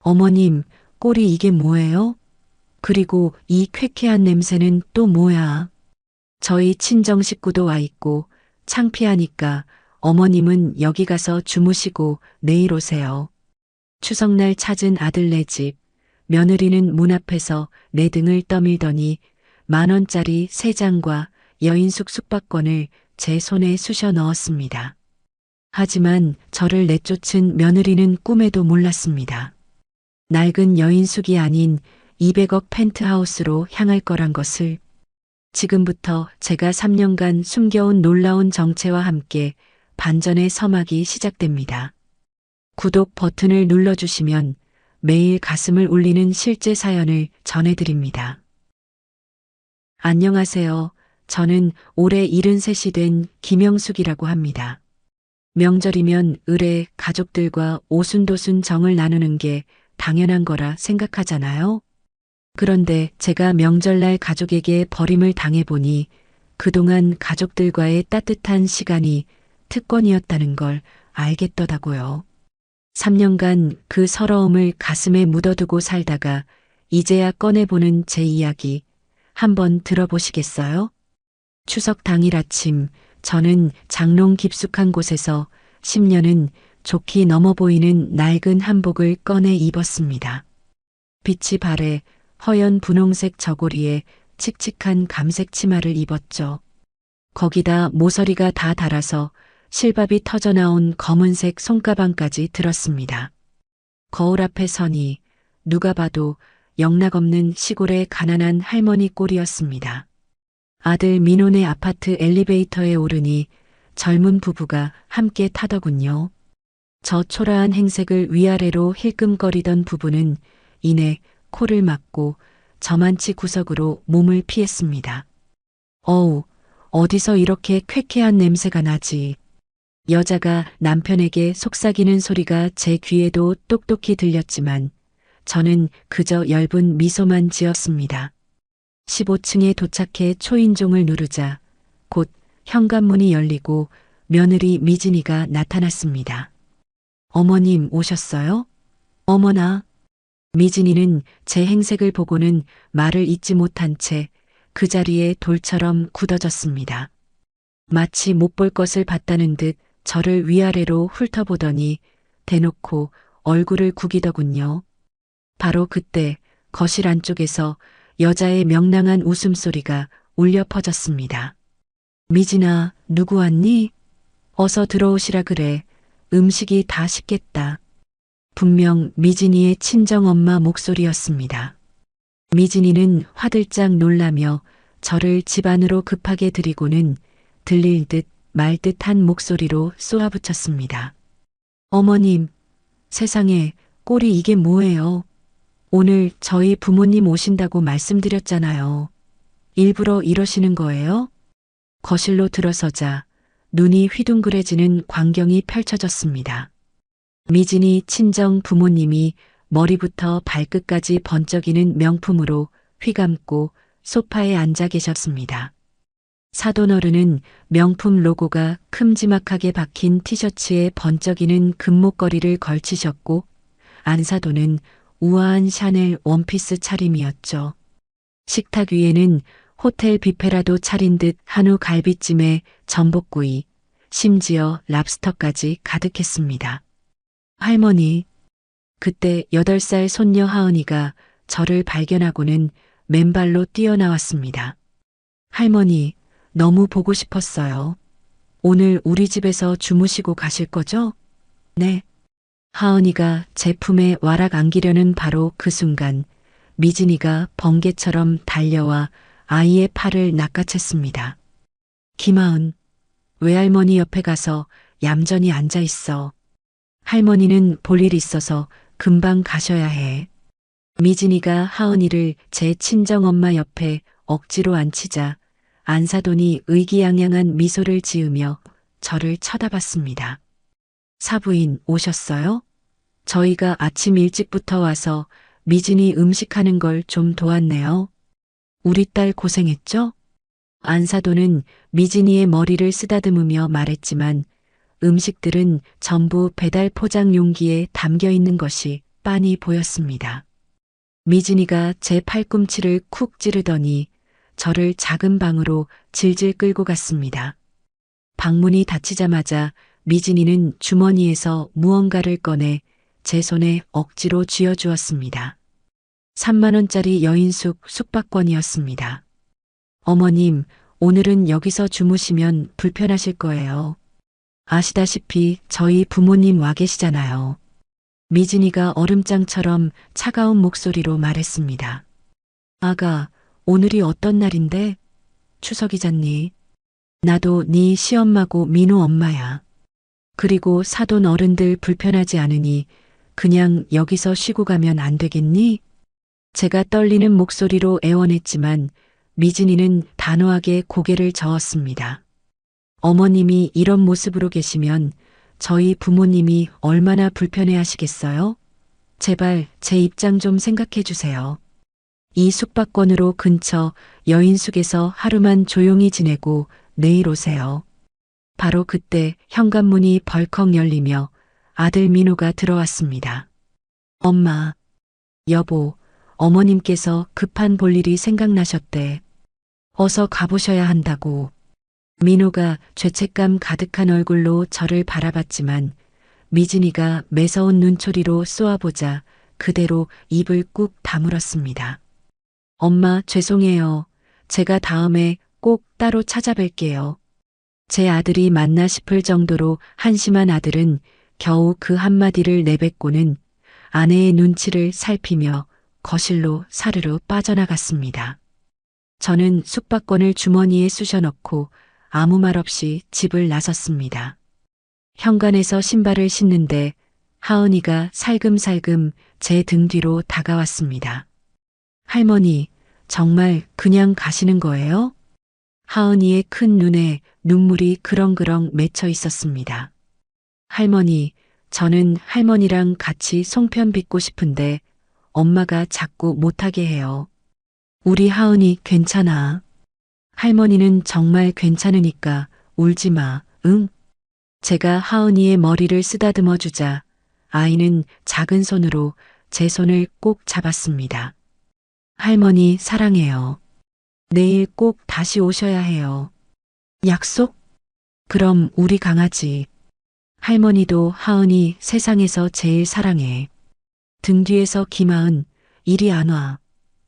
어머님, 꼴이 이게 뭐예요? 그리고 이 쾌쾌한 냄새는 또 뭐야? 저희 친정 식구도 와 있고 창피하니까 어머님은 여기 가서 주무시고 내일 오세요. 추석날 찾은 아들네 집, 며느리는 문 앞에서 내 등을 떠밀더니 10,000원짜리 3장과 여인숙 숙박권을 제 손에 쑤셔 넣었습니다. 하지만 저를 내쫓은 며느리는 꿈에도 몰랐습니다. 낡은 여인숙이 아닌 200억 펜트하우스로 향할 거란 것을. 지금부터 제가 3년간 숨겨온 놀라운 정체와 함께 반전의 서막이 시작됩니다. 구독 버튼을 눌러주시면 매일 가슴을 울리는 실제 사연을 전해드립니다. 안녕하세요. 저는 올해 73이 된 김영숙이라고 합니다. 명절이면 을에 가족들과 오순도순 정을 나누는 게 당연한 거라 생각하잖아요. 그런데 제가 명절날 가족에게 버림을 당해보니 그동안 가족들과의 따뜻한 시간이 특권이었다는 걸 알겠더라고요. 3년간 그 서러움을 가슴에 묻어두고 살다가 이제야 꺼내보는 제 이야기 한번 들어보시겠어요? 추석 당일 아침 저는 장롱 깊숙한 곳에서 10년은 좋게 넘어 보이는 낡은 한복을 꺼내 입었습니다. 빛이 발에 허연 분홍색 저고리에 칙칙한 감색 치마를 입었죠. 거기다 모서리가 다 닳아서 실밥이 터져나온 검은색 손가방까지 들었습니다. 거울 앞에 서니 누가 봐도 영락없는 시골의 가난한 할머니 꼴이었습니다. 아들 민호네 아파트 엘리베이터에 오르니 젊은 부부가 함께 타더군요. 저 초라한 행색을 위아래로 힐끔거리던 부부는 이내 코를 막고 저만치 구석으로 몸을 피했습니다. 어우, 어디서 이렇게 쾌쾌한 냄새가 나지. 여자가 남편에게 속삭이는 소리가 제 귀에도 똑똑히 들렸지만 저는 그저 엷은 미소만 지었습니다. 15층에 도착해 초인종을 누르자 곧 현관문이 열리고 며느리 미진이가 나타났습니다. 어머님 오셨어요? 어머나. 미진이는 제 행색을 보고는 말을 잇지 못한 채 그 자리에 돌처럼 굳어졌습니다. 마치 못 볼 것을 봤다는 듯 저를 위아래로 훑어보더니 대놓고 얼굴을 구기더군요. 바로 그때 거실 안쪽에서 여자의 명랑한 웃음소리가 울려 퍼졌습니다. 미진아, 누구 왔니? 어서 들어오시라 그래. 음식이 다 식겠다. 분명 미진이의 친정엄마 목소리였습니다. 미진이는 화들짝 놀라며 저를 집 안으로 급하게 들이고는 들릴 듯 말 듯한 목소리로 쏘아붙였습니다. 어머님, 세상에 꼴이 이게 뭐예요? 오늘 저희 부모님 오신다고 말씀드렸잖아요. 일부러 이러시는 거예요? 거실로 들어서자 눈이 휘둥그레지는 광경이 펼쳐졌습니다. 미진이 친정 부모님이 머리부터 발끝까지 번쩍이는 명품으로 휘감고 소파에 앉아 계셨습니다. 사돈어른은 명품 로고가 큼지막하게 박힌 티셔츠에 번쩍이는 금목걸이를 걸치셨고 안사돈은 우아한 샤넬 원피스 차림이었죠. 식탁 위에는 호텔 뷔페라도 차린 듯 한우 갈비찜에 전복구이, 심지어 랍스터까지 가득했습니다. 할머니, 그때 8살 손녀 하은이가 저를 발견하고는 맨발로 뛰어나왔습니다. 할머니, 너무 보고 싶었어요. 오늘 우리 집에서 주무시고 가실 거죠? 네. 하은이가 제 품에 와락 안기려는 바로 그 순간 미진이가 번개처럼 달려와 아이의 팔을 낚아챘습니다. 김하은, 외할머니 옆에 가서 얌전히 앉아 있어. 할머니는 볼 일 있어서 금방 가셔야 해. 미진이가 하은이를 제 친정엄마 옆에 억지로 앉히자 안사돈이 의기양양한 미소를 지으며 저를 쳐다봤습니다. 사부인 오셨어요? 저희가 아침 일찍부터 와서 미진이 음식하는 걸 좀 도왔네요. 우리 딸 고생했죠? 안사돈은 미진이의 머리를 쓰다듬으며 말했지만 음식들은 전부 배달 포장 용기에 담겨 있는 것이 빤히 보였습니다. 미진이가 제 팔꿈치를 쿡 찌르더니 저를 작은 방으로 질질 끌고 갔습니다. 방문이 닫히자마자 미진이는 주머니에서 무언가를 꺼내 제 손에 억지로 쥐어주었습니다. 3만 원짜리 여인숙 숙박권이었습니다. 어머님, 오늘은 여기서 주무시면 불편하실 거예요. 아시다시피 저희 부모님 와 계시잖아요. 미진이가 얼음장처럼 차가운 목소리로 말했습니다. 아가, 오늘이 어떤 날인데? 추석이잖니. 나도 네 시엄마고 민우 엄마야. 그리고 사돈 어른들 불편하지 않으니 그냥 여기서 쉬고 가면 안 되겠니? 제가 떨리는 목소리로 애원했지만 미진이는 단호하게 고개를 저었습니다. 어머님이 이런 모습으로 계시면 저희 부모님이 얼마나 불편해 하시겠어요? 제발 제 입장 좀 생각해 주세요. 이 숙박권으로 근처 여인숙에서 하루만 조용히 지내고 내일 오세요. 바로 그때 현관문이 벌컥 열리며 아들 민호가 들어왔습니다. 엄마, 여보, 어머님께서 급한 볼일이 생각나셨대. 어서 가보셔야 한다고. 민호가 죄책감 가득한 얼굴로 저를 바라봤지만 미진이가 매서운 눈초리로 쏘아보자 그대로 입을 꾹 다물었습니다. 엄마, 죄송해요. 제가 다음에 꼭 따로 찾아뵐게요. 제 아들이 맞나 싶을 정도로 한심한 아들은 겨우 그 한마디를 내뱉고는 아내의 눈치를 살피며 거실로 사르르 빠져나갔습니다. 저는 숙박권을 주머니에 쑤셔넣고 아무 말 없이 집을 나섰습니다. 현관에서 신발을 신는데 하은이가 살금살금 제 등 뒤로 다가왔습니다. 할머니, 정말 그냥 가시는 거예요? 하은이의 큰 눈에 눈물이 그렁그렁 맺혀 있었습니다. 할머니, 저는 할머니랑 같이 송편 빚고 싶은데 엄마가 자꾸 못하게 해요. 우리 하은이 괜찮아. 할머니는 정말 괜찮으니까 울지 마, 응? 제가 하은이의 머리를 쓰다듬어 주자 아이는 작은 손으로 제 손을 꼭 잡았습니다. 할머니 사랑해요. 내일 꼭 다시 오셔야 해요. 약속? 그럼 우리 강아지. 할머니도 하은이 세상에서 제일 사랑해. 등 뒤에서 김하은, 이리 안 와.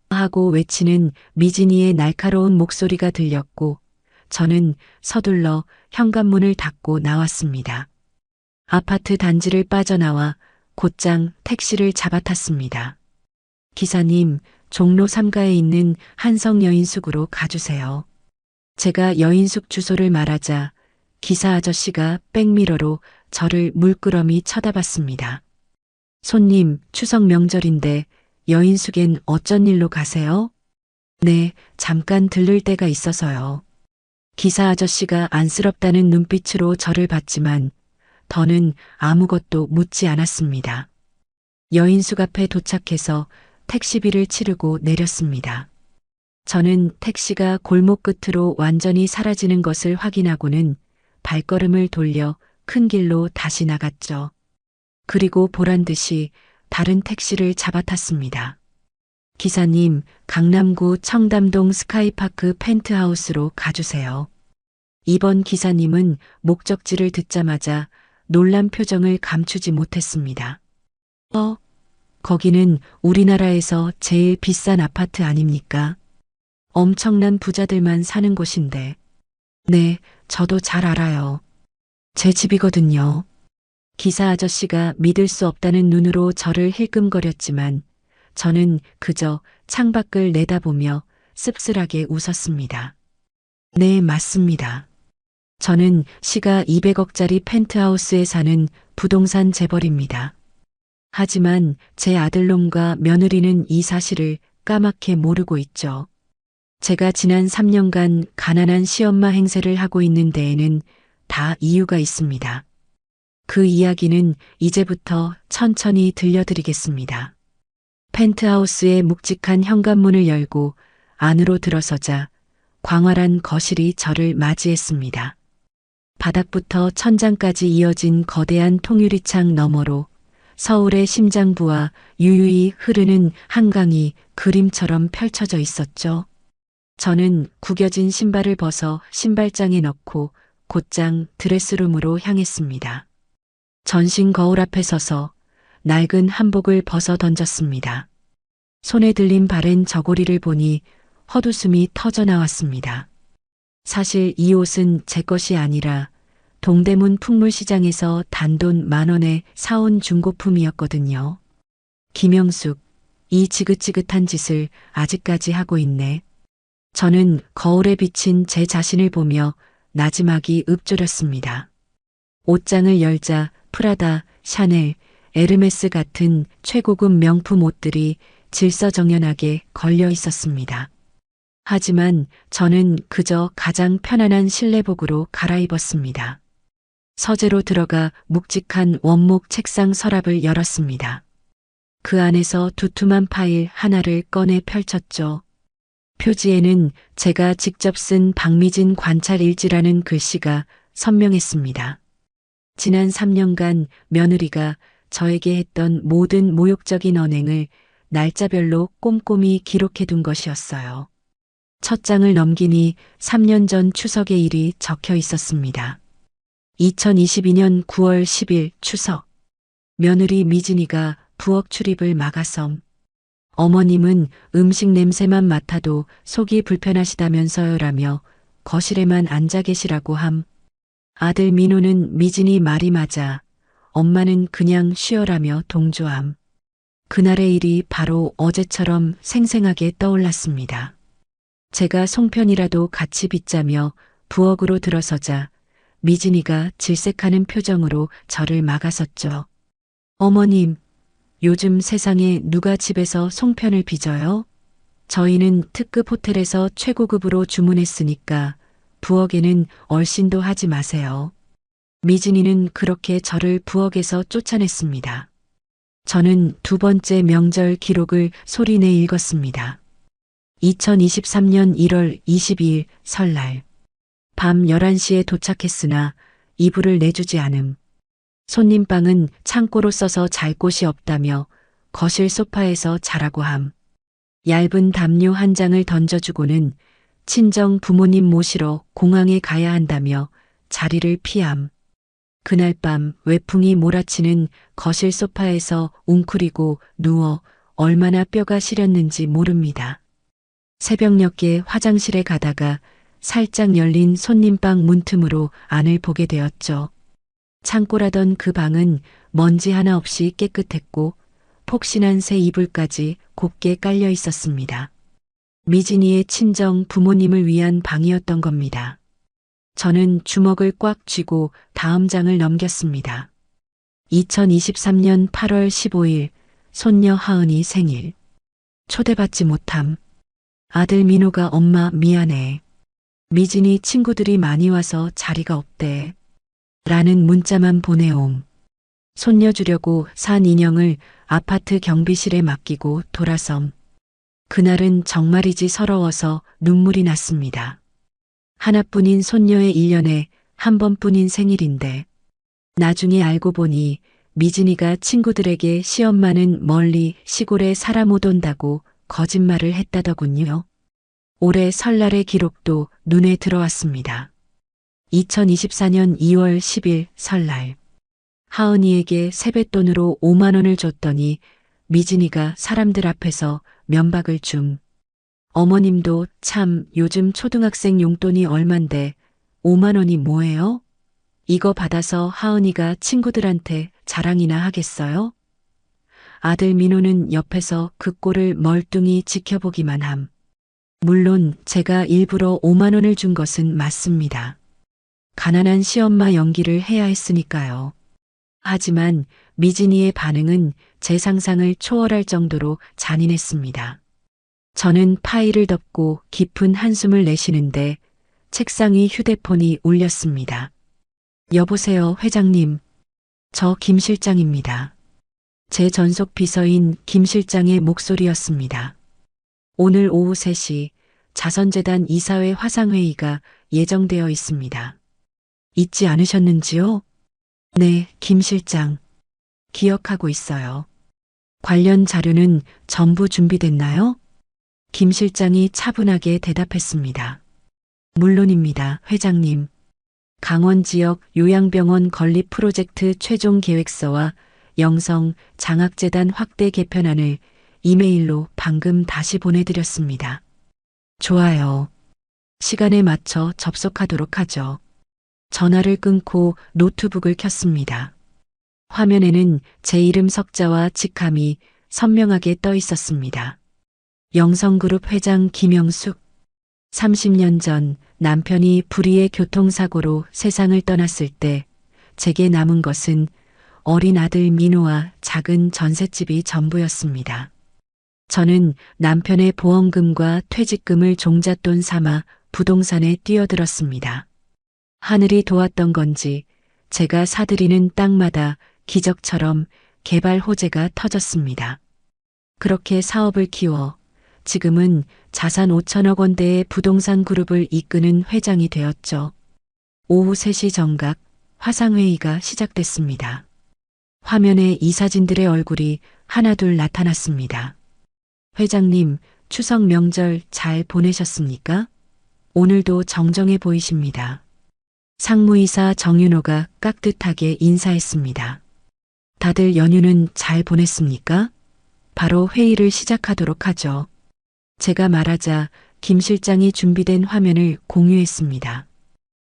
하고 외치는 미진이의 날카로운 목소리가 들렸고 저는 서둘러 현관문을 닫고 나왔습니다. 아파트 단지를 빠져나와 곧장 택시를 잡아탔습니다. 기사님, 종로 3가에 있는 한성 여인숙으로 가주세요. 제가 여인숙 주소를 말하자 기사 아저씨가 백미러로 저를 물끄러미 쳐다봤습니다. 손님, 추석 명절인데 여인숙엔 어쩐 일로 가세요? 네, 잠깐 들를 데가 있어서요. 기사 아저씨가 안쓰럽다는 눈빛으로 저를 봤지만 더는 아무것도 묻지 않았습니다. 여인숙 앞에 도착해서 택시비를 치르고 내렸습니다. 저는 택시가 골목 끝으로 완전히 사라지는 것을 확인하고는 발걸음을 돌려 큰 길로 다시 나갔죠. 그리고 보란 듯이 다른 택시를 잡아탔습니다. 기사님, 강남구 청담동 스카이파크 펜트하우스로 가주세요. 이번 기사님은 목적지를 듣자마자 놀란 표정을 감추지 못했습니다. 거기는 우리나라에서 제일 비싼 아파트 아닙니까? 엄청난 부자들만 사는 곳인데. 네, 저도 잘 알아요. 제 집이거든요. 기사 아저씨가 믿을 수 없다는 눈으로 저를 힐끔거렸지만 저는 그저 창밖을 내다보며 씁쓸하게 웃었습니다. 네, 맞습니다. 저는 시가 200억짜리 펜트하우스에 사는 부동산 재벌입니다. 하지만 제 아들놈과 며느리는 이 사실을 까맣게 모르고 있죠. 제가 지난 3년간 가난한 시엄마 행세를 하고 있는 데에는 다 이유가 있습니다. 그 이야기는 이제부터 천천히 들려드리겠습니다. 펜트하우스의 묵직한 현관문을 열고 안으로 들어서자 광활한 거실이 저를 맞이했습니다. 바닥부터 천장까지 이어진 거대한 통유리창 너머로 서울의 심장부와 유유히 흐르는 한강이 그림처럼 펼쳐져 있었죠. 저는 구겨진 신발을 벗어 신발장에 넣고 곧장 드레스룸으로 향했습니다. 전신 거울 앞에 서서 낡은 한복을 벗어 던졌습니다. 손에 들린 바랜 저고리를 보니 헛웃음이 터져 나왔습니다. 사실 이 옷은 제 것이 아니라 동대문 풍물시장에서 단돈 10,000원에 사온 중고품이었거든요. 김영숙, 이 지긋지긋한 짓을 아직까지 하고 있네. 저는 거울에 비친 제 자신을 보며 나지막이 읊조렸습니다. 옷장을 열자 프라다, 샤넬, 에르메스 같은 최고급 명품 옷들이 질서정연하게 걸려 있었습니다. 하지만 저는 그저 가장 편안한 실내복으로 갈아입었습니다. 서재로 들어가 묵직한 원목 책상 서랍을 열었습니다. 그 안에서 두툼한 파일 하나를 꺼내 펼쳤죠. 표지에는 제가 직접 쓴 박미진 관찰 일지라는 글씨가 선명했습니다. 지난 3년간 며느리가 저에게 했던 모든 모욕적인 언행을 날짜별로 꼼꼼히 기록해 둔 것이었어요. 첫 장을 넘기니 3년 전 추석의 일이 적혀 있었습니다. 2022년 9월 10일 추석. 며느리 미진이가 부엌 출입을 막아섬. 어머님은 음식 냄새만 맡아도 속이 불편하시다면서요라며 거실에만 앉아 계시라고 함. 아들 민호는 미진이 말이 맞아 엄마는 그냥 쉬어라며 동조함. 그날의 일이 바로 어제처럼 생생하게 떠올랐습니다. 제가 송편이라도 같이 빚자며 부엌으로 들어서자 미진이가 질색하는 표정으로 저를 막아섰죠. 어머님, 요즘 세상에 누가 집에서 송편을 빚어요? 저희는 특급 호텔에서 최고급으로 주문했으니까 부엌에는 얼씬도 하지 마세요. 미진이는 그렇게 저를 부엌에서 쫓아냈습니다. 저는 두 번째 명절 기록을 소리내 읽었습니다. 2023년 1월 22일 설날. 밤 11시에 도착했으나 이불을 내주지 않음. 손님방은 창고로 써서 잘 곳이 없다며 거실 소파에서 자라고 함. 얇은 담요 한 장을 던져주고는 친정 부모님 모시러 공항에 가야 한다며 자리를 피함. 그날 밤 외풍이 몰아치는 거실 소파에서 웅크리고 누워 얼마나 뼈가 시렸는지 모릅니다. 새벽녘에 화장실에 가다가 살짝 열린 손님방 문틈으로 안을 보게 되었죠. 창고라던 그 방은 먼지 하나 없이 깨끗했고 폭신한 새 이불까지 곱게 깔려 있었습니다. 미진이의 친정 부모님을 위한 방이었던 겁니다. 저는 주먹을 꽉 쥐고 다음 장을 넘겼습니다. 2023년 8월 15일 손녀 하은이 생일. 초대받지 못함. 아들 민호가 엄마 미안해. 미진이 친구들이 많이 와서 자리가 없대. 라는 문자만 보내옴. 손녀 주려고 산 인형을 아파트 경비실에 맡기고 돌아섬. 그날은 정말이지 서러워서 눈물이 났습니다. 하나뿐인 손녀의 1년에 한 번뿐인 생일인데 나중에 알고 보니 미진이가 친구들에게 시엄마는 멀리 시골에 살아 못 온다고 거짓말을 했다더군요. 올해 설날의 기록도 눈에 들어왔습니다. 2024년 2월 10일 설날. 하은이에게 세뱃돈으로 5만 원을 줬더니 미진이가 사람들 앞에서 면박을 줌. 어머님도 참 요즘 초등학생 용돈이 얼만데 5만 원이 뭐예요? 이거 받아서 하은이가 친구들한테 자랑이나 하겠어요? 아들 민호는 옆에서 그 꼴을 멀뚱히 지켜보기만 함. 물론 제가 일부러 5만 원을 준 것은 맞습니다. 가난한 시엄마 연기를 해야 했으니까요. 하지만 미진이의 반응은 제 상상을 초월할 정도로 잔인했습니다. 저는 파일을 덮고 깊은 한숨을 내쉬는데 책상 위 휴대폰이 울렸습니다. 여보세요, 회장님. 저 김 실장입니다. 제 전속 비서인 김 실장의 목소리였습니다. 오늘 오후 3시 자선재단 이사회 화상회의가 예정되어 있습니다. 잊지 않으셨는지요? 네, 김 실장. 기억하고 있어요. 관련 자료는 전부 준비됐나요? 김 실장이 차분하게 대답했습니다. 물론입니다, 회장님. 강원 지역 요양병원 건립 프로젝트 최종 계획서와 영성 장학재단 확대 개편안을 이메일로 방금 다시 보내드렸습니다. 좋아요. 시간에 맞춰 접속하도록 하죠. 전화를 끊고 노트북을 켰습니다. 화면에는 제 이름 석자와 직함이 선명하게 떠 있었습니다. 영성그룹 회장 김영숙. 30년 전 남편이 불의의 교통사고로 세상을 떠났을 때 제게 남은 것은 어린 아들 민호와 작은 전셋집이 전부였습니다. 저는 남편의 보험금과 퇴직금을 종잣돈 삼아 부동산에 뛰어들었습니다. 하늘이 도왔던 건지 제가 사들이는 땅마다 기적처럼 개발 호재가 터졌습니다. 그렇게 사업을 키워 지금은 자산 5천억 원대의 부동산 그룹을 이끄는 회장이 되었죠. 오후 3시 정각 화상회의가 시작됐습니다. 화면에 이사진들의 얼굴이 하나둘 나타났습니다. 회장님, 추석 명절 잘 보내셨습니까? 오늘도 정정해 보이십니다. 상무이사 정윤호가 깍듯하게 인사했습니다. 다들 연휴는 잘 보냈습니까? 바로 회의를 시작하도록 하죠. 제가 말하자 김 실장이 준비된 화면을 공유했습니다.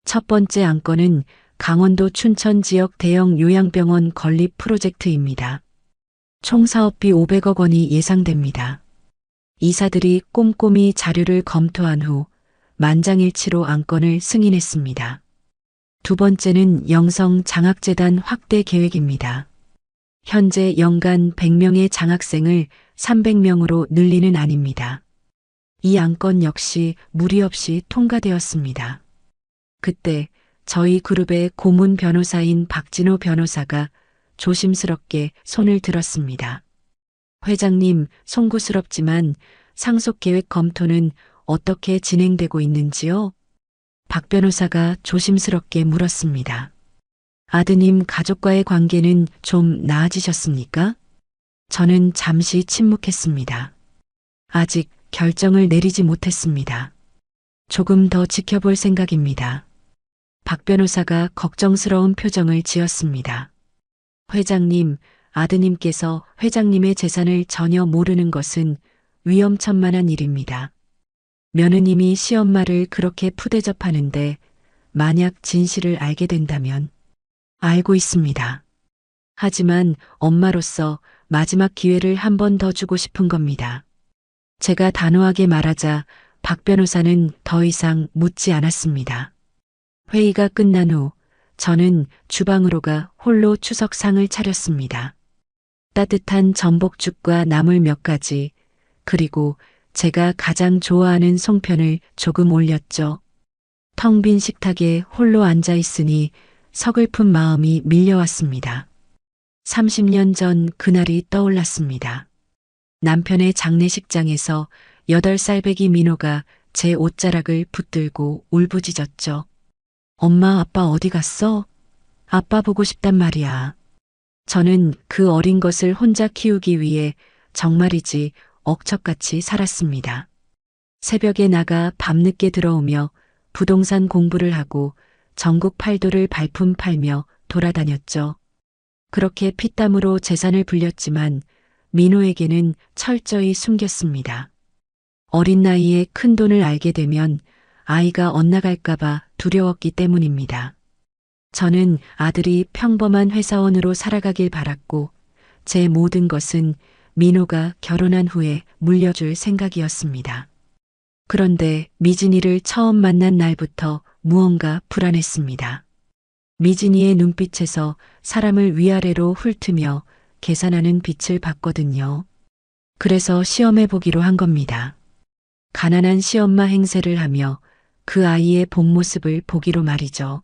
첫 번째 안건은 강원도 춘천 지역 대형 요양병원 건립 프로젝트입니다. 총 사업비 500억 원이 예상됩니다. 이사들이 꼼꼼히 자료를 검토한 후 만장일치로 안건을 승인했습니다. 두 번째는 영성 장학재단 확대 계획입니다. 현재 연간 100명의 장학생을 300명으로 늘리는 안입니다. 이 안건 역시 무리 없이 통과되었습니다. 그때 저희 그룹의 고문 변호사인 박진호 변호사가 조심스럽게 손을 들었습니다. 회장님, 송구스럽지만 상속 계획 검토는 어떻게 진행되고 있는지요? 박 변호사가 조심스럽게 물었습니다. 아드님 가족과의 관계는 좀 나아지셨습니까? 저는 잠시 침묵했습니다. 아직 결정을 내리지 못했습니다. 조금 더 지켜볼 생각입니다. 박 변호사가 걱정스러운 표정을 지었습니다. 회장님, 아드님께서 회장님의 재산을 전혀 모르는 것은 위험천만한 일입니다. 며느님이 시엄마를 그렇게 푸대접하는데 만약 진실을 알게 된다면 알고 있습니다. 하지만 엄마로서 마지막 기회를 한 번 더 주고 싶은 겁니다. 제가 단호하게 말하자 박 변호사는 더 이상 묻지 않았습니다. 회의가 끝난 후 저는 주방으로 가 홀로 추석상을 차렸습니다. 따뜻한 전복죽과 나물 몇 가지, 그리고 제가 가장 좋아하는 송편을 조금 올렸죠. 텅 빈 식탁에 홀로 앉아 있으니 서글픈 마음이 밀려왔습니다. 30년 전 그날이 떠올랐습니다. 남편의 장례식장에서 8살배기 민호가 제 옷자락을 붙들고 울부짖었죠. 엄마, 아빠 어디 갔어? 아빠 보고 싶단 말이야. 저는 그 어린 것을 혼자 키우기 위해 정말이지 억척같이 살았습니다. 새벽에 나가 밤늦게 들어오며 부동산 공부를 하고 전국 팔도를 발품 팔며 돌아다녔죠. 그렇게 피땀으로 재산을 불렸지만 민호에게는 철저히 숨겼습니다. 어린 나이에 큰 돈을 알게 되면 아이가 엇나갈까봐 두려웠기 때문입니다. 저는 아들이 평범한 회사원으로 살아가길 바랐고 제 모든 것은 민호가 결혼한 후에 물려줄 생각이었습니다. 그런데 미진이를 처음 만난 날부터 무언가 불안했습니다. 미진이의 눈빛에서 사람을 위아래로 훑으며 계산하는 빛을 봤거든요. 그래서 시험해 보기로 한 겁니다. 가난한 시엄마 행세를 하며 그 아이의 본 모습을 보기로 말이죠.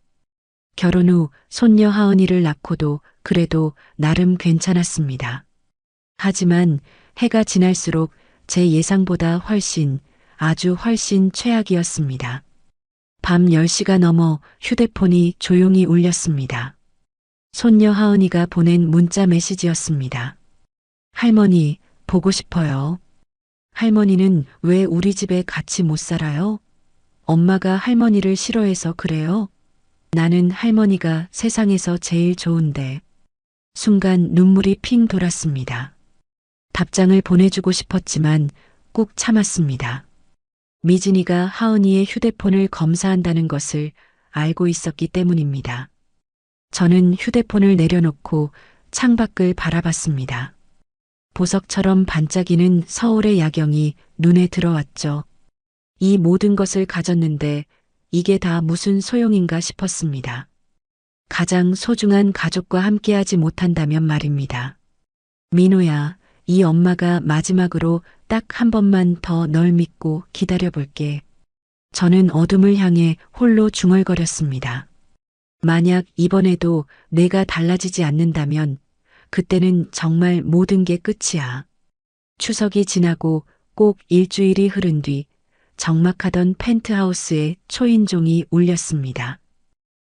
결혼 후 손녀 하은이를 낳고도 그래도 나름 괜찮았습니다. 하지만 해가 지날수록 제 예상보다 아주 훨씬 최악이었습니다. 밤 10시가 넘어 휴대폰이 조용히 울렸습니다. 손녀 하은이가 보낸 문자 메시지였습니다. 할머니, 보고 싶어요. 할머니는 왜 우리 집에 같이 못 살아요? 엄마가 할머니를 싫어해서 그래요? 나는 할머니가 세상에서 제일 좋은데. 순간 눈물이 핑 돌았습니다. 답장을 보내주고 싶었지만 꾹 참았습니다. 미진이가 하은이의 휴대폰을 검사한다는 것을 알고 있었기 때문입니다. 저는 휴대폰을 내려놓고 창밖을 바라봤습니다. 보석처럼 반짝이는 서울의 야경이 눈에 들어왔죠. 이 모든 것을 가졌는데 이게 다 무슨 소용인가 싶었습니다. 가장 소중한 가족과 함께하지 못한다면 말입니다. 민호야, 이 엄마가 마지막으로 딱 한 번만 더 널 믿고 기다려볼게. 저는 어둠을 향해 홀로 중얼거렸습니다. 만약 이번에도 내가 달라지지 않는다면 그때는 정말 모든 게 끝이야. 추석이 지나고 꼭 일주일이 흐른 뒤 적막하던 펜트하우스에 초인종이 울렸습니다.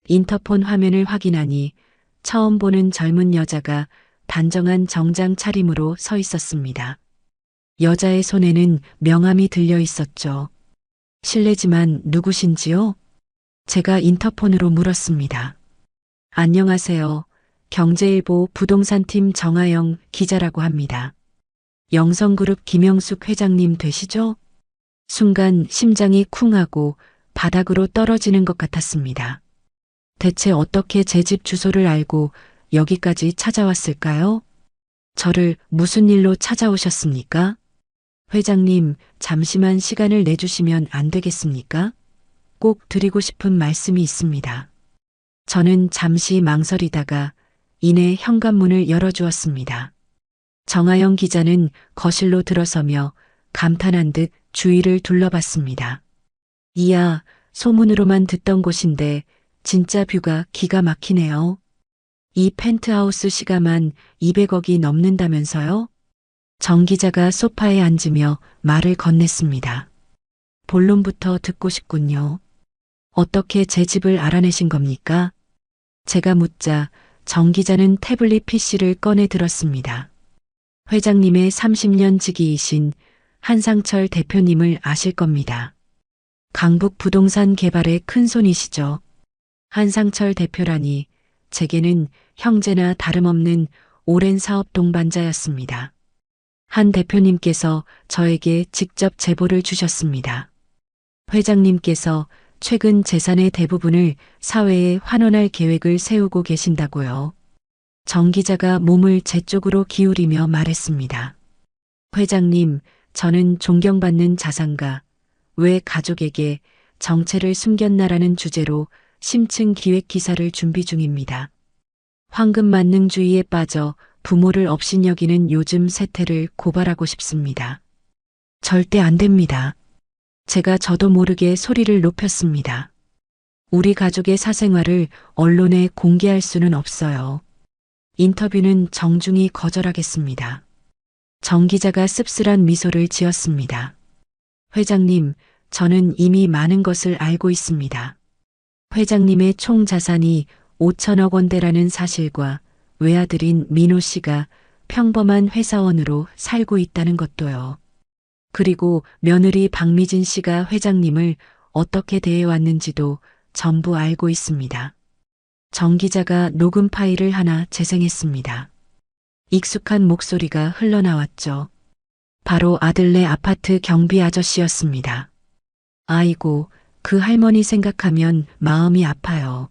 인터폰 화면을 확인하니 처음 보는 젊은 여자가 단정한 정장 차림으로 서 있었습니다. 여자의 손에는 명함이 들려 있었죠. 실례지만 누구신지요? 제가 인터폰으로 물었습니다. 안녕하세요. 경제일보 부동산팀 정하영 기자라고 합니다. 영성그룹 김영숙 회장님 되시죠? 순간 심장이 쿵하고 바닥으로 떨어지는 것 같았습니다. 대체 어떻게 제 집 주소를 알고 여기까지 찾아왔을까요? 저를 무슨 일로 찾아오셨습니까? 회장님, 잠시만 시간을 내주시면 안 되겠습니까? 꼭 드리고 싶은 말씀이 있습니다. 저는 잠시 망설이다가 이내 현관문을 열어주었습니다. 정하영 기자는 거실로 들어서며 감탄한 듯 주위를 둘러봤습니다. 이야, 소문으로만 듣던 곳인데 진짜 뷰가 기가 막히네요. 이 펜트하우스 시가만 200억이 넘는다면서요? 정 기자가 소파에 앉으며 말을 건넸습니다. 본론부터 듣고 싶군요. 어떻게 제 집을 알아내신 겁니까? 제가 묻자 정 기자는 태블릿 PC를 꺼내 들었습니다. 회장님의 30년 지기이신 한상철 대표님을 아실 겁니다. 강북 부동산 개발의 큰손이시죠. 한상철 대표라니 제게는 형제나 다름없는 오랜 사업 동반자였습니다. 한 대표님께서 저에게 직접 제보를 주셨습니다. 회장님께서 최근 재산의 대부분을 사회에 환원할 계획을 세우고 계신다고요. 정 기자가 몸을 제 쪽으로 기울이며 말했습니다. 회장님, 저는 존경받는 자산가, 왜 가족에게 정체를 숨겼나라는 주제로 심층 기획 기사를 준비 중입니다. 황금 만능주의에 빠져 부모를 업신여기는 요즘 세태를 고발하고 싶습니다. 절대 안 됩니다. 제가 저도 모르게 소리를 높였습니다. 우리 가족의 사생활을 언론에 공개할 수는 없어요. 인터뷰는 정중히 거절하겠습니다. 정 기자가 씁쓸한 미소를 지었습니다. 회장님, 저는 이미 많은 것을 알고 있습니다. 회장님의 총 자산이 5천억 원대라는 사실과 외아들인 민호 씨가 평범한 회사원으로 살고 있다는 것도요. 그리고 며느리 박미진 씨가 회장님을 어떻게 대해왔는지도 전부 알고 있습니다. 정 기자가 녹음 파일을 하나 재생했습니다. 익숙한 목소리가 흘러나왔죠. 바로 아들네 아파트 경비 아저씨였습니다. 아이고, 그 할머니 생각하면 마음이 아파요.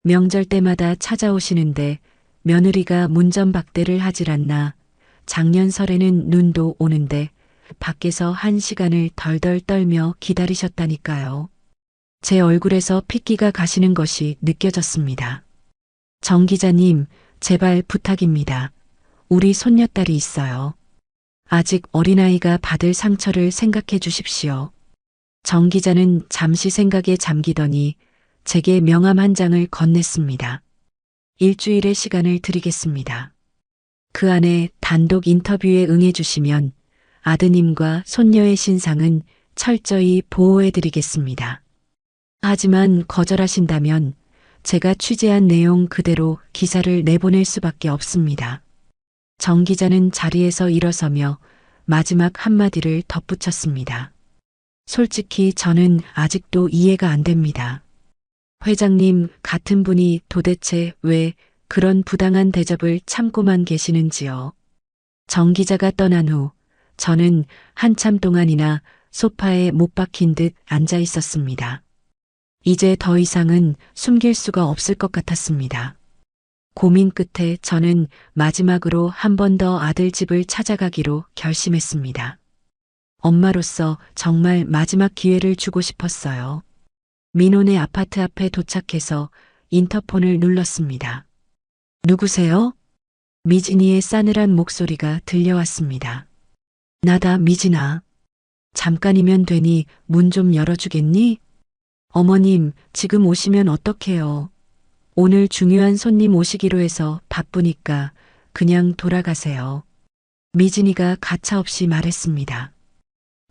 명절 때마다 찾아오시는데 며느리가 문전박대를 하질 않나. 작년 설에는 눈도 오는데 밖에서 1시간을 덜덜 떨며 기다리셨다니까요. 제 얼굴에서 핏기가 가시는 것이 느껴졌습니다. 정 기자님, 제발 부탁입니다. 우리 손녀딸이 있어요. 아직 어린아이가 받을 상처를 생각해 주십시오. 정 기자는 잠시 생각에 잠기더니 제게 명함 한 장을 건넸습니다. 일주일의 시간을 드리겠습니다. 그 안에 단독 인터뷰에 응해주시면 아드님과 손녀의 신상은 철저히 보호해드리겠습니다. 하지만 거절하신다면 제가 취재한 내용 그대로 기사를 내보낼 수밖에 없습니다. 정 기자는 자리에서 일어서며 마지막 한마디를 덧붙였습니다. 솔직히 저는 아직도 이해가 안 됩니다. 회장님 같은 분이 도대체 왜 그런 부당한 대접을 참고만 계시는지요. 정 기자가 떠난 후 저는 한참 동안이나 소파에 못 박힌 듯 앉아 있었습니다. 이제 더 이상은 숨길 수가 없을 것 같았습니다. 고민 끝에 저는 마지막으로 한 번 더 아들 집을 찾아가기로 결심했습니다. 엄마로서 정말 마지막 기회를 주고 싶었어요. 민호네 아파트 앞에 도착해서 인터폰을 눌렀습니다. 누구세요? 미진이의 싸늘한 목소리가 들려왔습니다. 나다, 미진아. 잠깐이면 되니 문 좀 열어주겠니? 어머님, 지금 오시면 어떡해요? 오늘 중요한 손님 오시기로 해서 바쁘니까 그냥 돌아가세요. 미진이가 가차없이 말했습니다.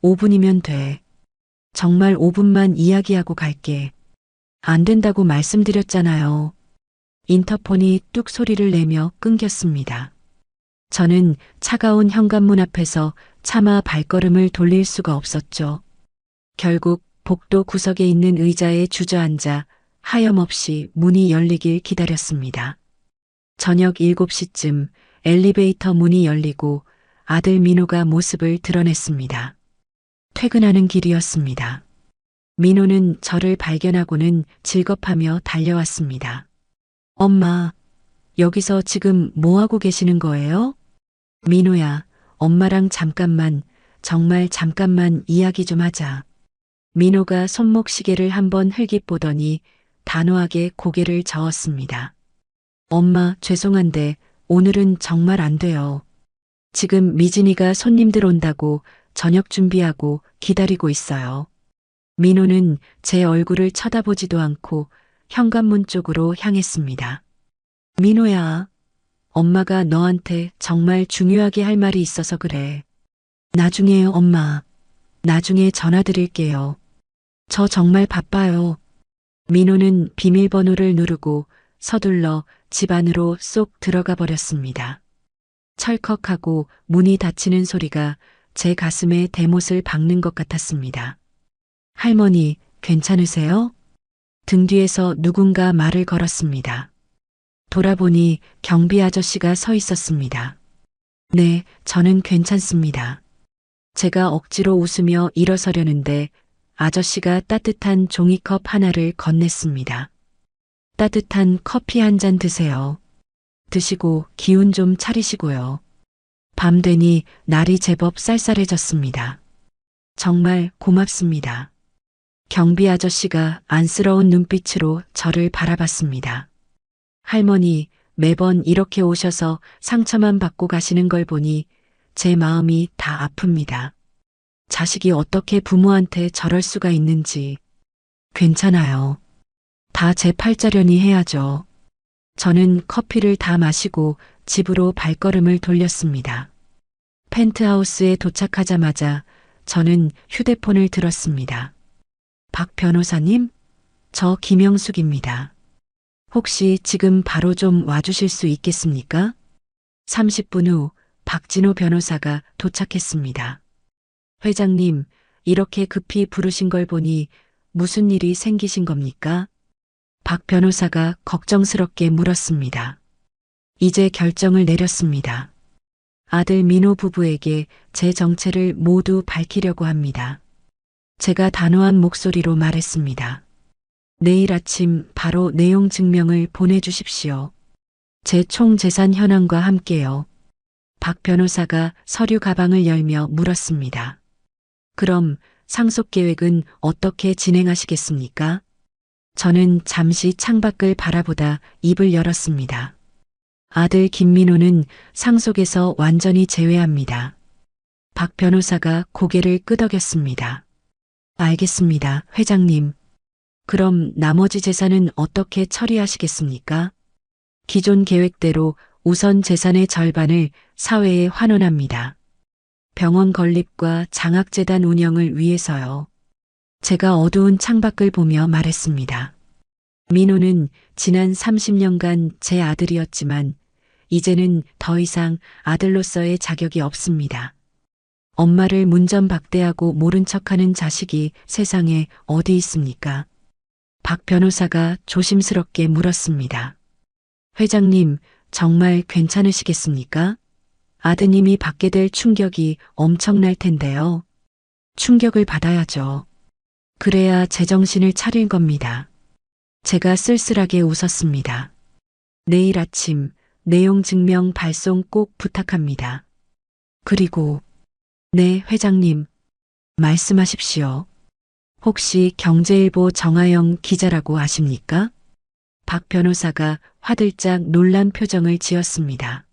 5분이면 돼. 정말 5분만 이야기하고 갈게. 안 된다고 말씀드렸잖아요. 인터폰이 뚝 소리를 내며 끊겼습니다. 저는 차가운 현관문 앞에서 차마 발걸음을 돌릴 수가 없었죠. 결국 복도 구석에 있는 의자에 주저앉아 하염없이 문이 열리길 기다렸습니다. 저녁 7시쯤 엘리베이터 문이 열리고 아들 민호가 모습을 드러냈습니다. 퇴근하는 길이었습니다. 민호는 저를 발견하고는 질겁하며 달려왔습니다. 엄마, 여기서 지금 뭐하고 계시는 거예요? 민호야, 엄마랑 잠깐만, 정말 잠깐만 이야기 좀 하자. 민호가 손목시계를 한번 흘깃 보더니 단호하게 고개를 저었습니다. 엄마, 죄송한데 오늘은 정말 안 돼요. 지금 미진이가 손님들 온다고 저녁 준비하고 기다리고 있어요. 민호는 제 얼굴을 쳐다보지도 않고 현관문 쪽으로 향했습니다. 민호야, 엄마가 너한테 정말 중요하게 할 말이 있어서 그래. 나중에요, 엄마. 나중에 전화 드릴게요. 저 정말 바빠요. 민호는 비밀번호를 누르고 서둘러 집 안으로 쏙 들어가 버렸습니다. 철컥하고 문이 닫히는 소리가 제 가슴에 대못을 박는 것 같았습니다. 할머니, 괜찮으세요? 등 뒤에서 누군가 말을 걸었습니다. 돌아보니 경비 아저씨가 서 있었습니다. 네, 저는 괜찮습니다. 제가 억지로 웃으며 일어서려는데 아저씨가 따뜻한 종이컵 하나를 건넸습니다. 따뜻한 커피 한 잔 드세요. 드시고 기운 좀 차리시고요. 밤 되니 날이 제법 쌀쌀해졌습니다. 정말 고맙습니다. 경비 아저씨가 안쓰러운 눈빛으로 저를 바라봤습니다. 할머니, 매번 이렇게 오셔서 상처만 받고 가시는 걸 보니 제 마음이 다 아픕니다. 자식이 어떻게 부모한테 저럴 수가 있는지. 괜찮아요. 다 제 팔자련이 해야죠. 저는 커피를 다 마시고 집으로 발걸음을 돌렸습니다. 펜트하우스에 도착하자마자 저는 휴대폰을 들었습니다. 박 변호사님? 저 김영숙입니다. 혹시 지금 바로 좀 와주실 수 있겠습니까? 30분 후 박진호 변호사가 도착했습니다. 회장님, 이렇게 급히 부르신 걸 보니 무슨 일이 생기신 겁니까? 박 변호사가 걱정스럽게 물었습니다. 이제 결정을 내렸습니다. 아들 민호 부부에게 제 정체를 모두 밝히려고 합니다. 제가 단호한 목소리로 말했습니다. 내일 아침 바로 내용 증명을 보내주십시오. 제 총 재산 현황과 함께요. 박 변호사가 서류 가방을 열며 물었습니다. 그럼 상속 계획은 어떻게 진행하시겠습니까? 저는 잠시 창밖을 바라보다 입을 열었습니다. 아들 김민호는 상속에서 완전히 제외합니다. 박 변호사가 고개를 끄덕였습니다. 알겠습니다, 회장님. 그럼 나머지 재산은 어떻게 처리하시겠습니까? 기존 계획대로 우선 재산의 절반을 사회에 환원합니다. 병원 건립과 장학재단 운영을 위해서요. 제가 어두운 창밖을 보며 말했습니다. 민호는 지난 30년간 제 아들이었지만 이제는 더 이상 아들로서의 자격이 없습니다. 엄마를 문전박대하고 모른 척하는 자식이 세상에 어디 있습니까? 박 변호사가 조심스럽게 물었습니다. 회장님, 정말 괜찮으시겠습니까? 아드님이 받게 될 충격이 엄청날 텐데요. 충격을 받아야죠. 그래야 제정신을 차릴 겁니다. 제가 쓸쓸하게 웃었습니다. 내일 아침 내용 증명 발송 꼭 부탁합니다. 그리고 네, 회장님. 말씀하십시오. 혹시 경제일보 정아영 기자라고 아십니까? 박 변호사가 화들짝 놀란 표정을 지었습니다.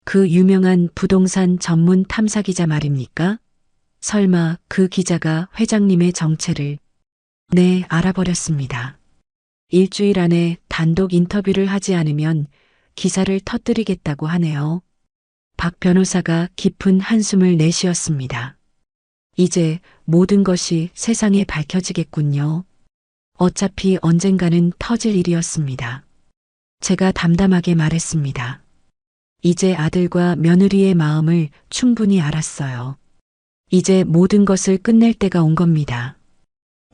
그 유명한 부동산 전문 탐사 기자 말입니까? 설마 그 기자가 회장님의 정체를 네, 알아버렸습니다. 일주일 안에 단독 인터뷰를 하지 않으면 기사를 터뜨리겠다고 하네요. 박 변호사가 깊은 한숨을 내쉬었습니다. 이제 모든 것이 세상에 밝혀지겠군요. 어차피 언젠가는 터질 일이었습니다. 제가 담담하게 말했습니다. 이제 아들과 며느리의 마음을 충분히 알았어요. 이제 모든 것을 끝낼 때가 온 겁니다.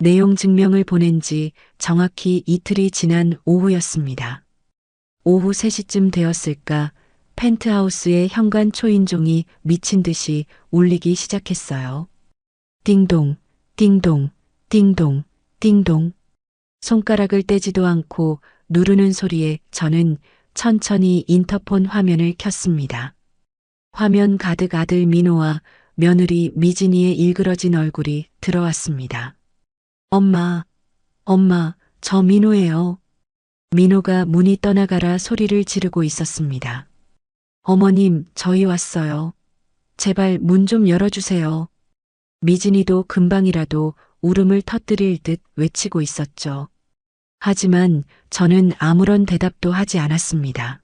내용 증명을 보낸 지 정확히 이틀이 지난 오후였습니다. 오후 3시쯤 되었을까 펜트하우스의 현관 초인종이 미친 듯이 울리기 시작했어요. 띵동, 띵동, 띵동, 띵동. 손가락을 떼지도 않고 누르는 소리에 저는 천천히 인터폰 화면을 켰습니다. 화면 가득 아들 민호와 며느리 미진이의 일그러진 얼굴이 들어왔습니다. 엄마, 엄마, 저 민호예요. 민호가 문이 떠나가라 소리를 지르고 있었습니다. 어머님, 저희 왔어요. 제발 문 좀 열어주세요. 미진이도 금방이라도 울음을 터뜨릴 듯 외치고 있었죠. 하지만 저는 아무런 대답도 하지 않았습니다.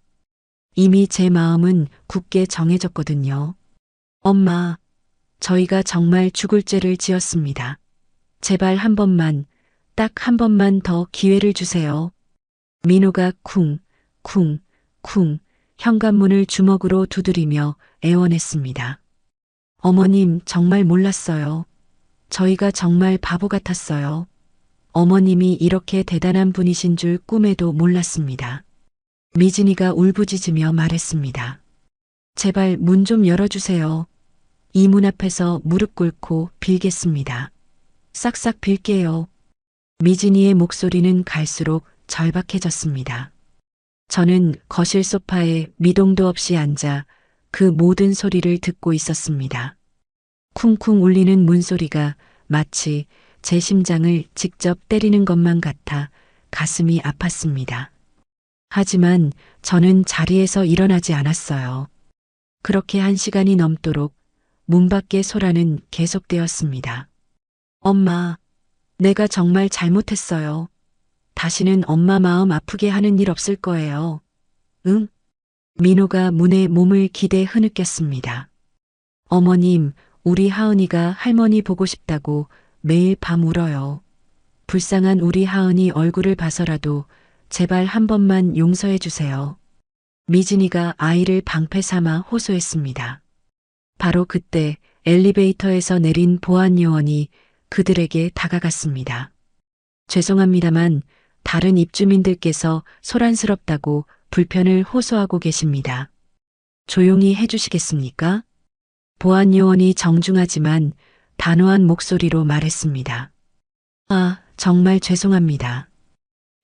이미 제 마음은 굳게 정해졌거든요. 엄마, 저희가 정말 죽을 죄를 지었습니다. 제발 한 번만, 딱 한 번만 더 기회를 주세요. 민호가 쿵, 쿵, 쿵 현관문을 주먹으로 두드리며 애원했습니다. 어머님, 정말 몰랐어요. 저희가 정말 바보 같았어요. 어머님이 이렇게 대단한 분이신 줄 꿈에도 몰랐습니다. 미진이가 울부짖으며 말했습니다. 제발 문 좀 열어주세요. 이 문 앞에서 무릎 꿇고 빌겠습니다. 싹싹 빌게요. 미진이의 목소리는 갈수록 절박해졌습니다. 저는 거실 소파에 미동도 없이 앉아 그 모든 소리를 듣고 있었습니다. 쿵쿵 울리는 문소리가 마치 제 심장을 직접 때리는 것만 같아 가슴이 아팠습니다. 하지만 저는 자리에서 일어나지 않았어요. 그렇게 1시간이 넘도록 문 밖의 소란은 계속되었습니다. 엄마, 내가 정말 잘못했어요. 다시는 엄마 마음 아프게 하는 일 없을 거예요. 응? 민호가 문에 몸을 기대 흐느꼈습니다. 어머님, 우리 하은이가 할머니 보고 싶다고 매일 밤 울어요. 불쌍한 우리 하은이 얼굴을 봐서라도 제발 한 번만 용서해 주세요. 미진이가 아이를 방패 삼아 호소했습니다. 바로 그때 엘리베이터에서 내린 보안 요원이 그들에게 다가갔습니다. 죄송합니다만 다른 입주민들께서 소란스럽다고 불편을 호소하고 계십니다. 조용히 해주시겠습니까? 보안 요원이 정중하지만 단호한 목소리로 말했습니다. 아, 정말 죄송합니다.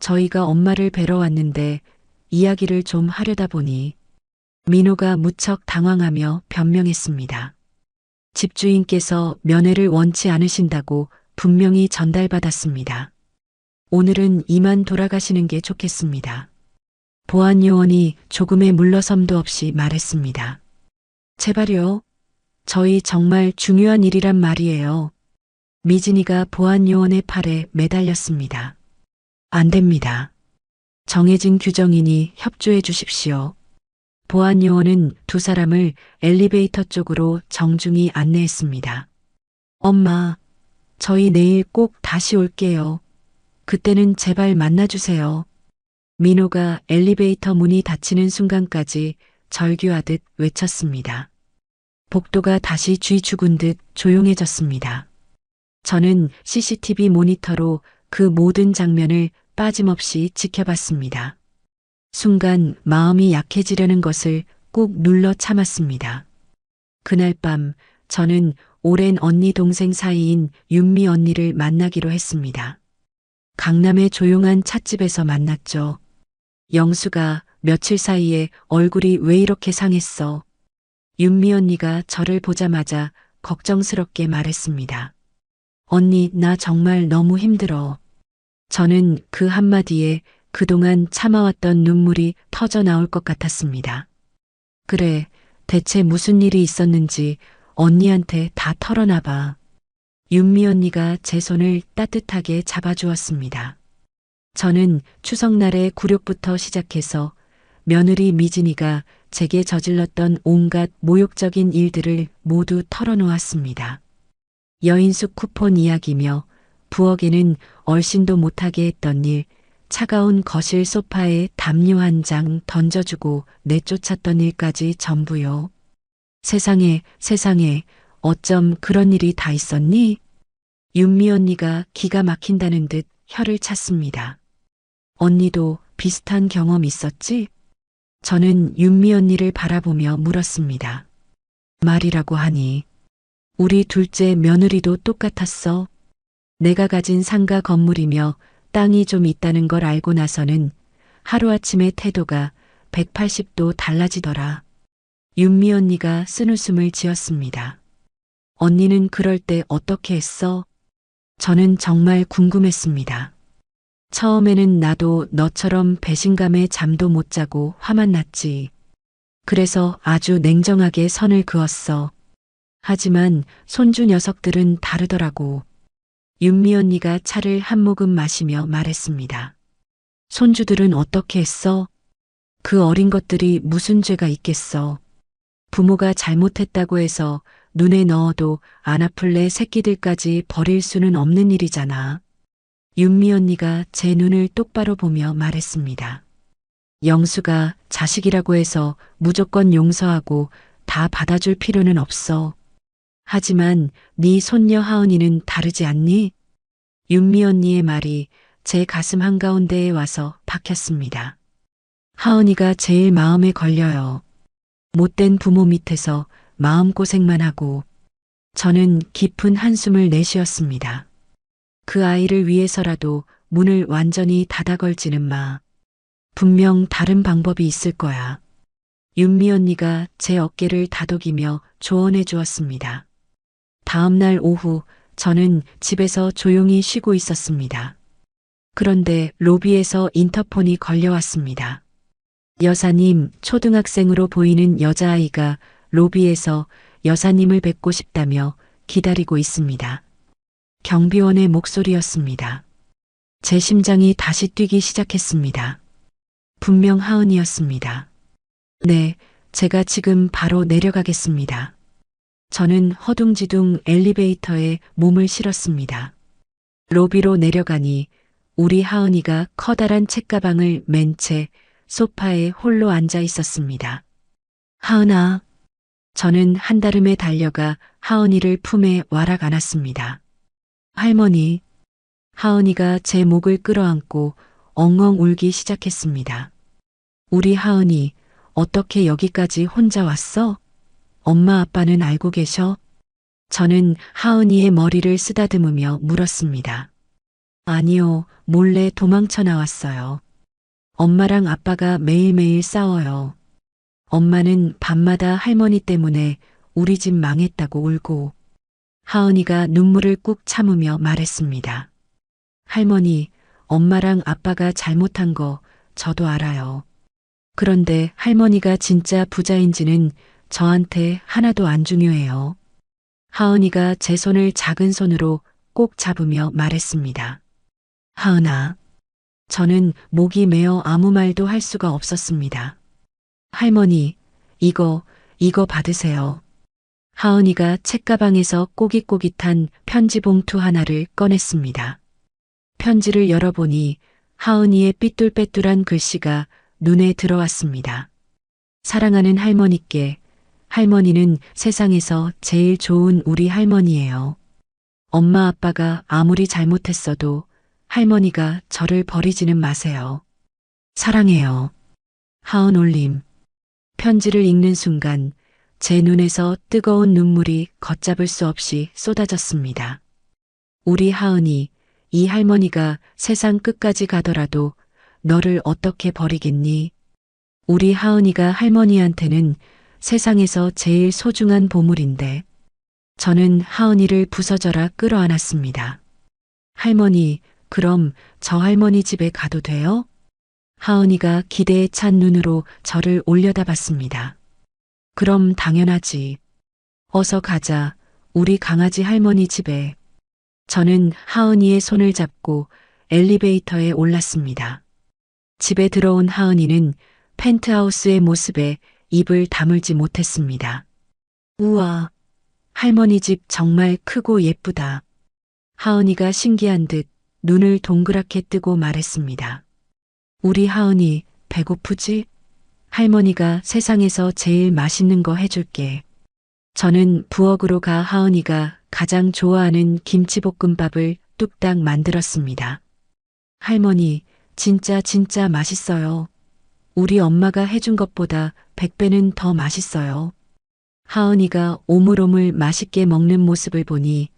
저희가 엄마를 뵈러 왔는데 이야기를 좀 하려다 보니 민호가 무척 당황하며 변명했습니다. 집주인께서 면회를 원치 않으신다고 분명히 전달받았습니다. 오늘은 이만 돌아가시는 게 좋겠습니다. 보안 요원이 조금의 물러섬도 없이 말했습니다. 제발요. 저희 정말 중요한 일이란 말이에요. 미진이가 보안 요원의 팔에 매달렸습니다. 안 됩니다. 정해진 규정이니 협조해 주십시오. 보안 요원은 두 사람을 엘리베이터 쪽으로 정중히 안내했습니다. 엄마, 저희 내일 꼭 다시 올게요. 그때는 제발 만나주세요. 민호가 엘리베이터 문이 닫히는 순간까지 절규하듯 외쳤습니다. 복도가 다시 쥐 죽은 듯 조용해졌습니다. 저는 CCTV 모니터로 그 모든 장면을 빠짐없이 지켜봤습니다. 순간 마음이 약해지려는 것을 꾹 눌러 참았습니다. 그날 밤 저는 오랜 언니 동생 사이인 윤미 언니를 만나기로 했습니다. 강남의 조용한 찻집에서 만났죠. 영수가 며칠 사이에 얼굴이 왜 이렇게 상했어? 윤미 언니가 저를 보자마자 걱정스럽게 말했습니다. 언니, 나 정말 너무 힘들어. 저는 그 한마디에 그동안 참아왔던 눈물이 터져 나올 것 같았습니다. 그래, 대체 무슨 일이 있었는지 언니한테 다 털어놔봐. 윤미 언니가 제 손을 따뜻하게 잡아주었습니다. 저는 추석날의 굴욕부터 시작해서 며느리 미진이가 제게 저질렀던 온갖 모욕적인 일들을 모두 털어놓았습니다. 여인숙 쿠폰 이야기며 부엌에는 얼씬도 못하게 했던 일, 차가운 거실 소파에 담요 한 장 던져주고 내쫓았던 일까지 전부요. 세상에, 세상에, 어쩜 그런 일이 다 있었니? 윤미 언니가 기가 막힌다는 듯 혀를 찼습니다. 언니도 비슷한 경험 있었지? 저는 윤미 언니를 바라보며 물었습니다. 말이라고 하니 우리 둘째 며느리도 똑같았어. 내가 가진 상가 건물이며 땅이 좀 있다는 걸 알고 나서는 하루아침에 태도가 180도 달라지더라. 윤미 언니가 쓴웃음을 지었습니다. 언니는 그럴 때 어떻게 했어? 저는 정말 궁금했습니다. 처음에는 나도 너처럼 배신감에 잠도 못 자고 화만 났지. 그래서 아주 냉정하게 선을 그었어. 하지만 손주 녀석들은 다르더라고. 윤미 언니가 차를 한 모금 마시며 말했습니다. 손주들은 어떻게 했어? 그 어린 것들이 무슨 죄가 있겠어. 부모가 잘못했다고 해서 눈에 넣어도 안 아플래 새끼들까지 버릴 수는 없는 일이잖아. 윤미 언니가 제 눈을 똑바로 보며 말했습니다. 영수가 자식이라고 해서 무조건 용서하고 다 받아줄 필요는 없어. 하지만 네 손녀 하은이는 다르지 않니? 윤미 언니의 말이 제 가슴 한가운데에 와서 박혔습니다. 하은이가 제일 마음에 걸려요. 못된 부모 밑에서 마음고생만 하고. 저는 깊은 한숨을 내쉬었습니다. 그 아이를 위해서라도 문을 완전히 닫아 걸지는 마. 분명 다른 방법이 있을 거야. 윤미 언니가 제 어깨를 다독이며 조언해 주었습니다. 다음 날 오후 저는 집에서 조용히 쉬고 있었습니다. 그런데 로비에서 인터폰이 걸려왔습니다. 여사님, 초등학생으로 보이는 여자아이가 로비에서 여사님을 뵙고 싶다며 기다리고 있습니다. 경비원의 목소리였습니다. 제 심장이 다시 뛰기 시작했습니다. 분명 하은이었습니다. 네, 제가 지금 바로 내려가겠습니다. 저는 허둥지둥 엘리베이터에 몸을 실었습니다. 로비로 내려가니 우리 하은이가 커다란 책가방을 맨 채 소파에 홀로 앉아 있었습니다. 하은아. 저는 한달음에 달려가 하은이를 품에 와락 안았습니다. 할머니. 하은이가 제 목을 끌어안고 엉엉 울기 시작했습니다. 우리 하은이 어떻게 여기까지 혼자 왔어? 엄마 아빠는 알고 계셔? 저는 하은이의 머리를 쓰다듬으며 물었습니다. 아니요, 몰래 도망쳐 나왔어요. 엄마랑 아빠가 매일매일 싸워요. 엄마는 밤마다 할머니 때문에 우리 집 망했다고 울고. 하은이가 눈물을 꾹 참으며 말했습니다. 할머니, 엄마랑 아빠가 잘못한 거 저도 알아요. 그런데 할머니가 진짜 부자인지는 저한테 하나도 안 중요해요. 하은이가 제 손을 작은 손으로 꼭 잡으며 말했습니다. 하은아. 저는 목이 메어 아무 말도 할 수가 없었습니다. 할머니, 이거 받으세요. 하은이가 책가방에서 꼬깃꼬깃한 편지 봉투 하나를 꺼냈습니다. 편지를 열어보니 하은이의 삐뚤빼뚤한 글씨가 눈에 들어왔습니다. 사랑하는 할머니께, 할머니는 세상에서 제일 좋은 우리 할머니예요. 엄마 아빠가 아무리 잘못했어도 할머니가 저를 버리지는 마세요. 사랑해요. 하은 올림. 편지를 읽는 순간 제 눈에서 뜨거운 눈물이 걷잡을 수 없이 쏟아졌습니다. 우리 하은이, 이 할머니가 세상 끝까지 가더라도 너를 어떻게 버리겠니? 우리 하은이가 할머니한테는 세상에서 제일 소중한 보물인데. 저는 하은이를 부서져라 끌어안았습니다. 할머니, 그럼 저 할머니 집에 가도 돼요? 하은이가 기대에 찬 눈으로 저를 올려다봤습니다. 그럼 당연하지. 어서 가자. 우리 강아지 할머니 집에. 저는 하은이의 손을 잡고 엘리베이터에 올랐습니다. 집에 들어온 하은이는 펜트하우스의 모습에 입을 다물지 못했습니다. 우와, 할머니 집 정말 크고 예쁘다. 하은이가 신기한 듯 눈을 동그랗게 뜨고 말했습니다. 우리 하은이 배고프지? 할머니가 세상에서 제일 맛있는 거 해줄게. 저는 부엌으로 가 하은이가 가장 좋아하는 김치볶음밥을 뚝딱 만들었습니다. 할머니, 진짜 맛있어요. 우리 엄마가 해준 것보다 100배는 더 맛있어요. 하은이가 오물오물 맛있게 먹는 모습을 보니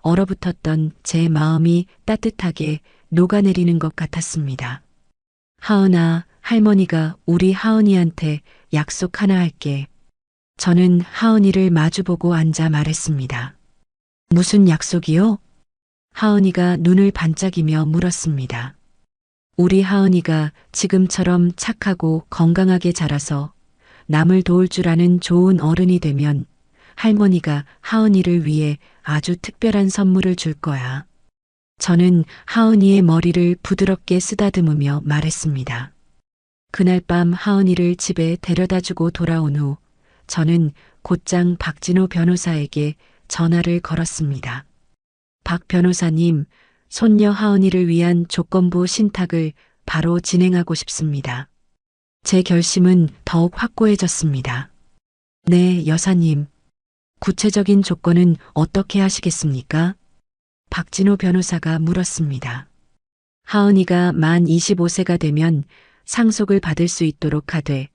얼어붙었던 제 마음이 따뜻하게 녹아내리는 것 같았습니다. 하은아, 할머니가 우리 하은이한테 약속 하나 할게. 저는 하은이를 마주보고 앉아 말했습니다. 무슨 약속이요? 하은이가 눈을 반짝이며 물었습니다. 우리 하은이가 지금처럼 착하고 건강하게 자라서 남을 도울 줄 아는 좋은 어른이 되면 할머니가 하은이를 위해 아주 특별한 선물을 줄 거야. 저는 하은이의 머리를 부드럽게 쓰다듬으며 말했습니다. 그날 밤 하은이를 집에 데려다 주고 돌아온 후 저는 곧장 박진호 변호사에게 전화를 걸었습니다. 박 변호사님, 손녀 하은이를 위한 조건부 신탁을 바로 진행하고 싶습니다. 제 결심은 더욱 확고해졌습니다. 네, 여사님. 구체적인 조건은 어떻게 하시겠습니까? 박진호 변호사가 물었습니다. 하은이가 만 25세가 되면 상속을 받을 수 있도록 하되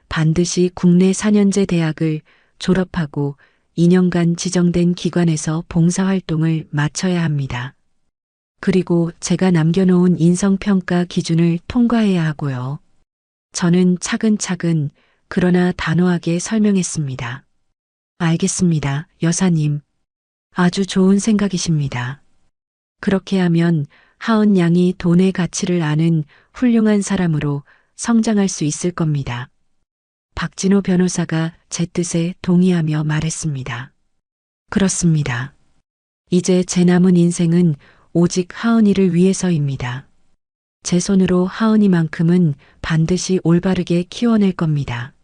반드시 국내 4년제 대학을 졸업하고 2년간 지정된 기관에서 봉사활동을 마쳐야 합니다. 그리고 제가 남겨놓은 인성평가 기준을 통과해야 하고요. 저는 차근차근 그러나 단호하게 설명했습니다. 알겠습니다, 여사님. 아주 좋은 생각이십니다. 그렇게 하면 하은 양이 돈의 가치를 아는 훌륭한 사람으로 성장할 수 있을 겁니다. 박진호 변호사가 제 뜻에 동의하며 말했습니다. 그렇습니다. 이제 제 남은 인생은 오직 하은이를 위해서입니다. 제 손으로 하은이만큼은 반드시 올바르게 키워낼 겁니다.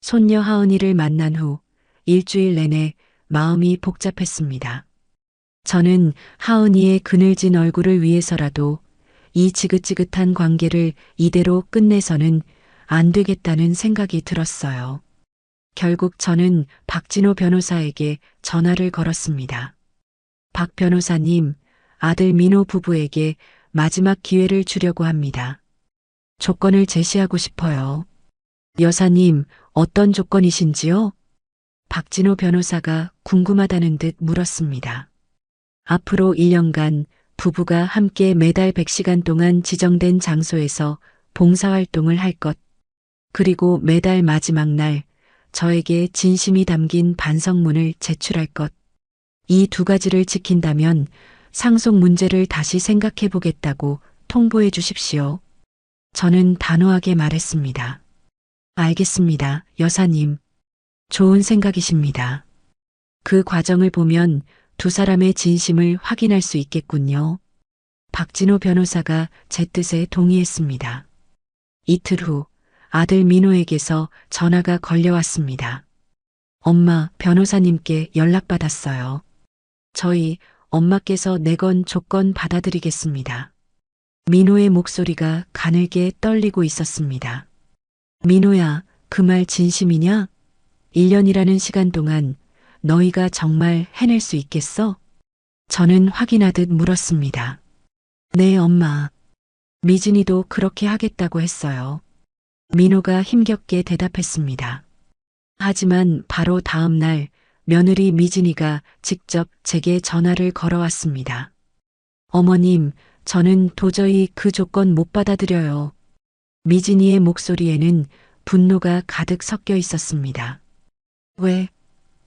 손녀 하은이를 만난 후 일주일 내내 마음이 복잡했습니다. 저는 하은이의 그늘진 얼굴을 위해서라도 이 지긋지긋한 관계를 이대로 끝내서는 안 되겠다는 생각이 들었어요. 결국 저는 박진호 변호사에게 전화를 걸었습니다. 박 변호사님, 아들 민호 부부에게 마지막 기회를 주려고 합니다. 조건을 제시하고 싶어요. 여사님, 어떤 조건이신지요? 박진호 변호사가 궁금하다는 듯 물었습니다. 앞으로 1년간 부부가 함께 매달 100시간 동안 지정된 장소에서 봉사활동을 할 것, 그리고 매달 마지막 날 저에게 진심이 담긴 반성문을 제출할 것. 이 두 가지를 지킨다면 상속 문제를 다시 생각해 보겠다고 통보해 주십시오. 저는 단호하게 말했습니다. 알겠습니다, 여사님. 좋은 생각이십니다. 그 과정을 보면 두 사람의 진심을 확인할 수 있겠군요. 박진호 변호사가 제 뜻에 동의했습니다. 이틀 후 아들 민호에게서 전화가 걸려왔습니다. 엄마, 변호사님께 연락받았어요. 저희 엄마께서 내건 조건 받아들이겠습니다. 민호의 목소리가 가늘게 떨리고 있었습니다. 민호야, 그 말 진심이냐? 1년이라는 시간 동안 너희가 정말 해낼 수 있겠어? 저는 확인하듯 물었습니다. 네, 엄마. 미진이도 그렇게 하겠다고 했어요. 민호가 힘겹게 대답했습니다. 하지만 바로 다음 날 며느리 미진이가 직접 제게 전화를 걸어왔습니다. 어머님, 저는 도저히 그 조건 못 받아들여요. 미진이의 목소리에는 분노가 가득 섞여 있었습니다. 왜?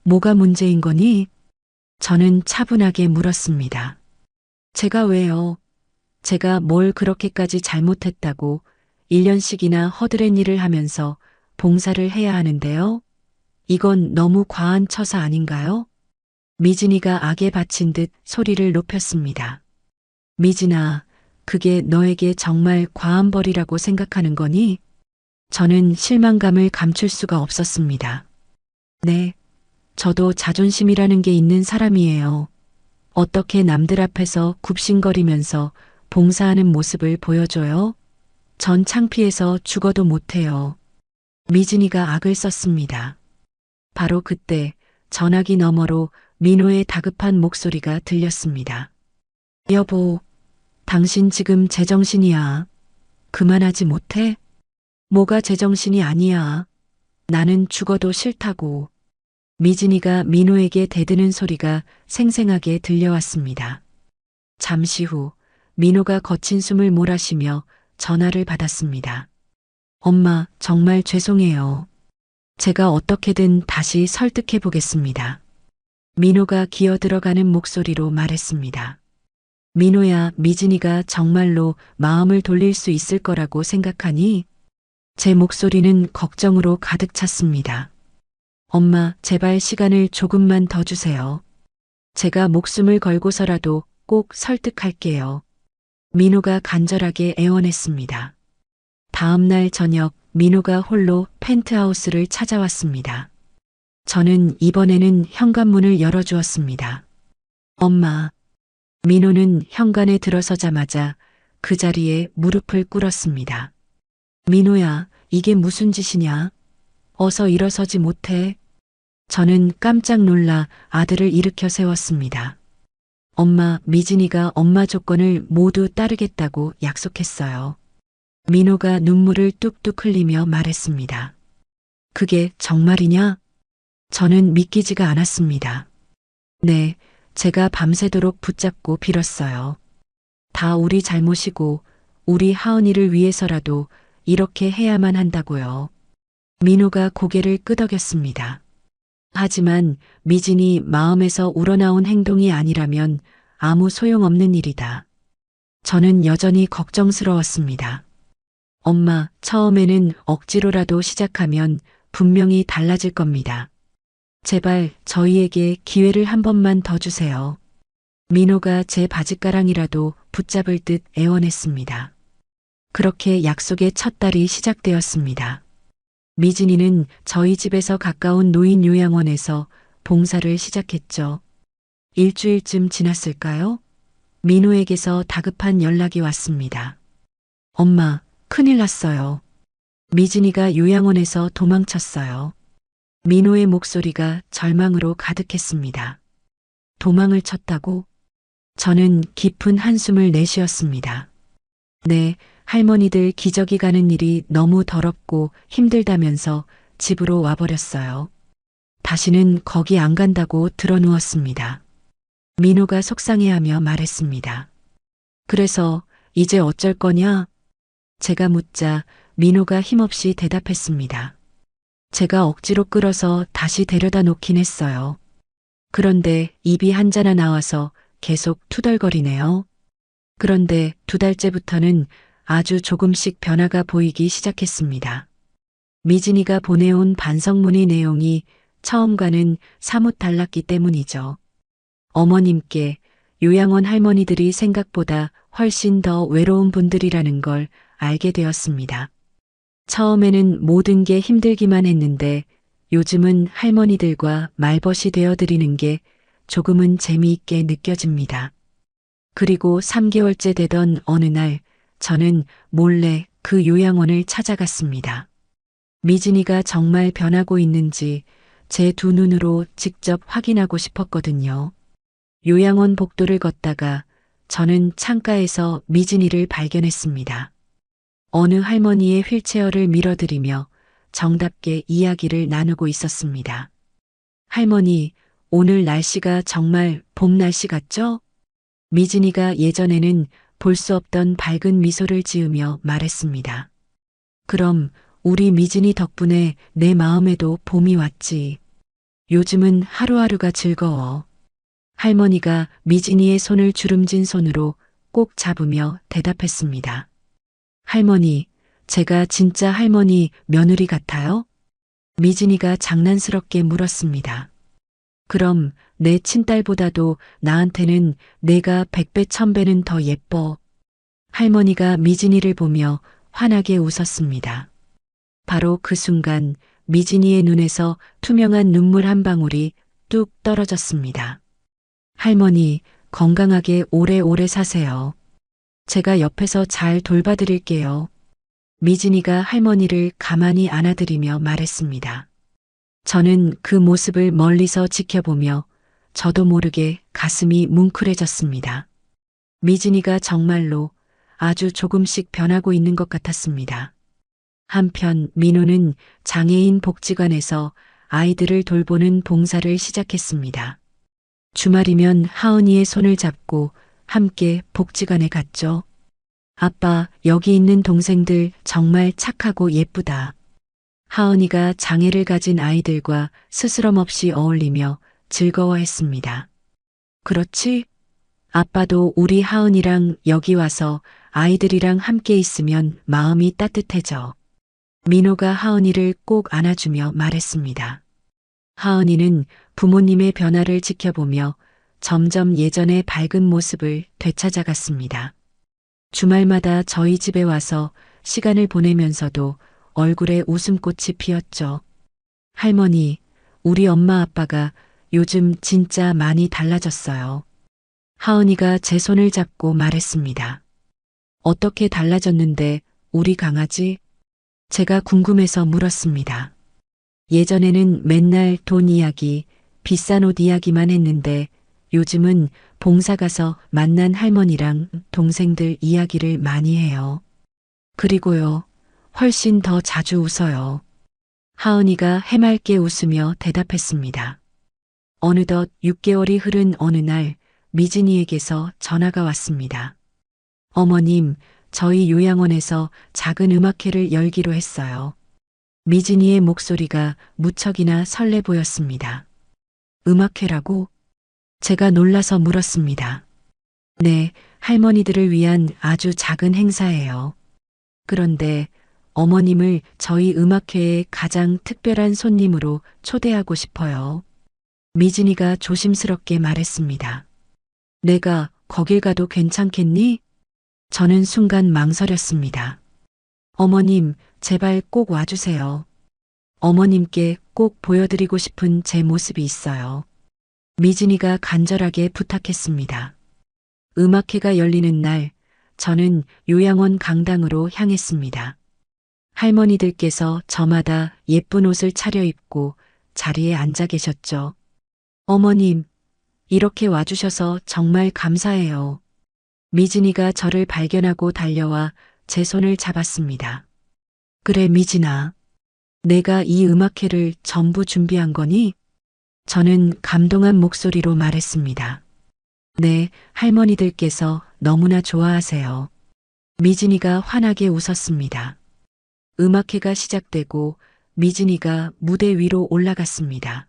뭐가 문제인 거니? 저는 차분하게 물었습니다. 제가 왜요? 제가 뭘 그렇게까지 잘못했다고 1년씩이나 허드렛 일을 하면서 봉사를 해야 하는데요? 이건 너무 과한 처사 아닌가요? 미진이가 악에 바친 듯 소리를 높였습니다. 미진아, 그게 너에게 정말 과한 벌이라고 생각하는 거니? 저는 실망감을 감출 수가 없었습니다. 네, 저도 자존심이라는 게 있는 사람이에요. 어떻게 남들 앞에서 굽신거리면서 봉사하는 모습을 보여줘요? 전 창피해서 죽어도 못해요. 미진이가 악을 썼습니다. 바로 그때 전화기 너머로 민호의 다급한 목소리가 들렸습니다. 여보, 당신 지금 제정신이야. 그만하지 못해? 뭐가 제정신이 아니야. 나는 죽어도 싫다고. 미진이가 민호에게 대드는 소리가 생생하게 들려왔습니다. 잠시 후 민호가 거친 숨을 몰아쉬며 전화를 받았습니다. 엄마, 정말 죄송해요. 제가 어떻게든 다시 설득해 보겠습니다. 민호가 기어 들어가는 목소리로 말했습니다. 민호야, 미진이가 정말로 마음을 돌릴 수 있을 거라고 생각하니? 제 목소리는 걱정으로 가득 찼습니다. 엄마, 제발 시간을 조금만 더 주세요. 제가 목숨을 걸고서라도 꼭 설득할게요. 민호가 간절하게 애원했습니다. 다음 날 저녁 민호가 홀로 펜트하우스를 찾아왔습니다. 저는 이번에는 현관문을 열어주었습니다. 엄마. 민호는 현관에 들어서자마자 그 자리에 무릎을 꿇었습니다. 민호야, 이게 무슨 짓이냐? 어서 일어서지 못해. 저는 깜짝 놀라 아들을 일으켜 세웠습니다. 엄마, 미진이가 엄마 조건을 모두 따르겠다고 약속했어요. 민호가 눈물을 뚝뚝 흘리며 말했습니다. 그게 정말이냐? 저는 믿기지가 않았습니다. 네, 제가 밤새도록 붙잡고 빌었어요. 다 우리 잘못이고 우리 하은이를 위해서라도 이렇게 해야만 한다고요. 민호가 고개를 끄덕였습니다. 하지만 미진이 마음에서 우러나온 행동이 아니라면 아무 소용없는 일이다. 저는 여전히 걱정스러웠습니다. 엄마, 처음에는 억지로라도 시작하면 분명히 달라질 겁니다. 제발 저희에게 기회를 한 번만 더 주세요. 민호가 제 바짓가랑이라도 붙잡을 듯 애원했습니다. 그렇게 약속의 첫 달이 시작되었습니다. 미진이는 저희 집에서 가까운 노인 요양원에서 봉사를 시작했죠. 일주일쯤 지났을까요? 민호에게서 다급한 연락이 왔습니다. 엄마, 큰일 났어요. 미진이가 요양원에서 도망쳤어요. 민호의 목소리가 절망으로 가득했습니다. 도망을 쳤다고? 저는 깊은 한숨을 내쉬었습니다. 네, 할머니들 기저귀 가는 일이 너무 더럽고 힘들다면서 집으로 와버렸어요. 다시는 거기 안 간다고 드러누웠습니다. 민호가 속상해하며 말했습니다. 그래서 이제 어쩔 거냐? 제가 묻자 민호가 힘없이 대답했습니다. 제가 억지로 끌어서 다시 데려다 놓긴 했어요. 그런데 입이 한자나 나와서 계속 투덜거리네요. 그런데 2달째부터는 아주 조금씩 변화가 보이기 시작했습니다. 미진이가 보내온 반성문의 내용이 처음과는 사뭇 달랐기 때문이죠. 어머님께 요양원 할머니들이 생각보다 훨씬 더 외로운 분들이라는 걸 알게 되었습니다. 처음에는 모든 게 힘들기만 했는데 요즘은 할머니들과 말벗이 되어드리는 게 조금은 재미있게 느껴집니다. 그리고 3개월째 되던 어느 날 저는 몰래 그 요양원을 찾아갔습니다. 미진이가 정말 변하고 있는지 제 두 눈으로 직접 확인하고 싶었거든요. 요양원 복도를 걷다가 저는 창가에서 미진이를 발견했습니다. 어느 할머니의 휠체어를 밀어드리며 정답게 이야기를 나누고 있었습니다. 할머니, 오늘 날씨가 정말 봄 날씨 같죠? 미진이가 예전에는 볼 수 없던 밝은 미소를 지으며 말했습니다. 그럼 우리 미진이 덕분에 내 마음에도 봄이 왔지. 요즘은 하루하루가 즐거워. 할머니가 미진이의 손을 주름진 손으로 꼭 잡으며 대답했습니다. 할머니, 제가 진짜 할머니 며느리 같아요? 미진이가 장난스럽게 물었습니다. 그럼 내 친딸보다도 나한테는 내가 100배 1000배는 더 예뻐. 할머니가 미진이를 보며 환하게 웃었습니다. 바로 그 순간 미진이의 눈에서 투명한 눈물 한 방울이 뚝 떨어졌습니다. 할머니, 건강하게 오래오래 사세요. 제가 옆에서 잘 돌봐드릴게요. 미진이가 할머니를 가만히 안아드리며 말했습니다. 저는 그 모습을 멀리서 지켜보며 저도 모르게 가슴이 뭉클해졌습니다. 미진이가 정말로 아주 조금씩 변하고 있는 것 같았습니다. 한편 민호는 장애인 복지관에서 아이들을 돌보는 봉사를 시작했습니다. 주말이면 하은이의 손을 잡고 함께 복지관에 갔죠. 아빠, 여기 있는 동생들 정말 착하고 예쁘다. 하은이가 장애를 가진 아이들과 스스럼 없이 어울리며 즐거워했습니다. 그렇지? 아빠도 우리 하은이랑 여기 와서 아이들이랑 함께 있으면 마음이 따뜻해져. 민호가 하은이를 꼭 안아주며 말했습니다. 하은이는 부모님의 변화를 지켜보며 점점 예전의 밝은 모습을 되찾아갔습니다. 주말마다 저희 집에 와서 시간을 보내면서도 얼굴에 웃음꽃이 피었죠. 할머니, 우리 엄마 아빠가 요즘 진짜 많이 달라졌어요. 하은이가 제 손을 잡고 말했습니다. 어떻게 달라졌는데 우리 강아지? 제가 궁금해서 물었습니다. 예전에는 맨날 돈 이야기, 비싼 옷 이야기만 했는데 요즘은 봉사 가서 만난 할머니랑 동생들 이야기를 많이 해요. 그리고요, 훨씬 더 자주 웃어요. 하은이가 해맑게 웃으며 대답했습니다. 어느덧 6개월이 흐른 어느 날 미진이에게서 전화가 왔습니다. 어머님, 저희 요양원에서 작은 음악회를 열기로 했어요. 미진이의 목소리가 무척이나 설레 보였습니다. 음악회라고? 제가 놀라서 물었습니다. 네, 할머니들을 위한 아주 작은 행사예요. 그런데 어머님을 저희 음악회의 가장 특별한 손님으로 초대하고 싶어요. 미진이가 조심스럽게 말했습니다. 내가 거길 가도 괜찮겠니? 저는 순간 망설였습니다. 어머님, 제발 꼭 와주세요. 어머님께 꼭 보여드리고 싶은 제 모습이 있어요. 미진이가 간절하게 부탁했습니다. 음악회가 열리는 날, 저는 요양원 강당으로 향했습니다. 할머니들께서 저마다 예쁜 옷을 차려입고 자리에 앉아 계셨죠. 어머님, 이렇게 와주셔서 정말 감사해요. 미진이가 저를 발견하고 달려와 제 손을 잡았습니다. 그래, 미진아. 내가 이 음악회를 전부 준비한 거니? 저는 감동한 목소리로 말했습니다. 네, 할머니들께서 너무나 좋아하세요. 미진이가 환하게 웃었습니다. 음악회가 시작되고 미진이가 무대 위로 올라갔습니다.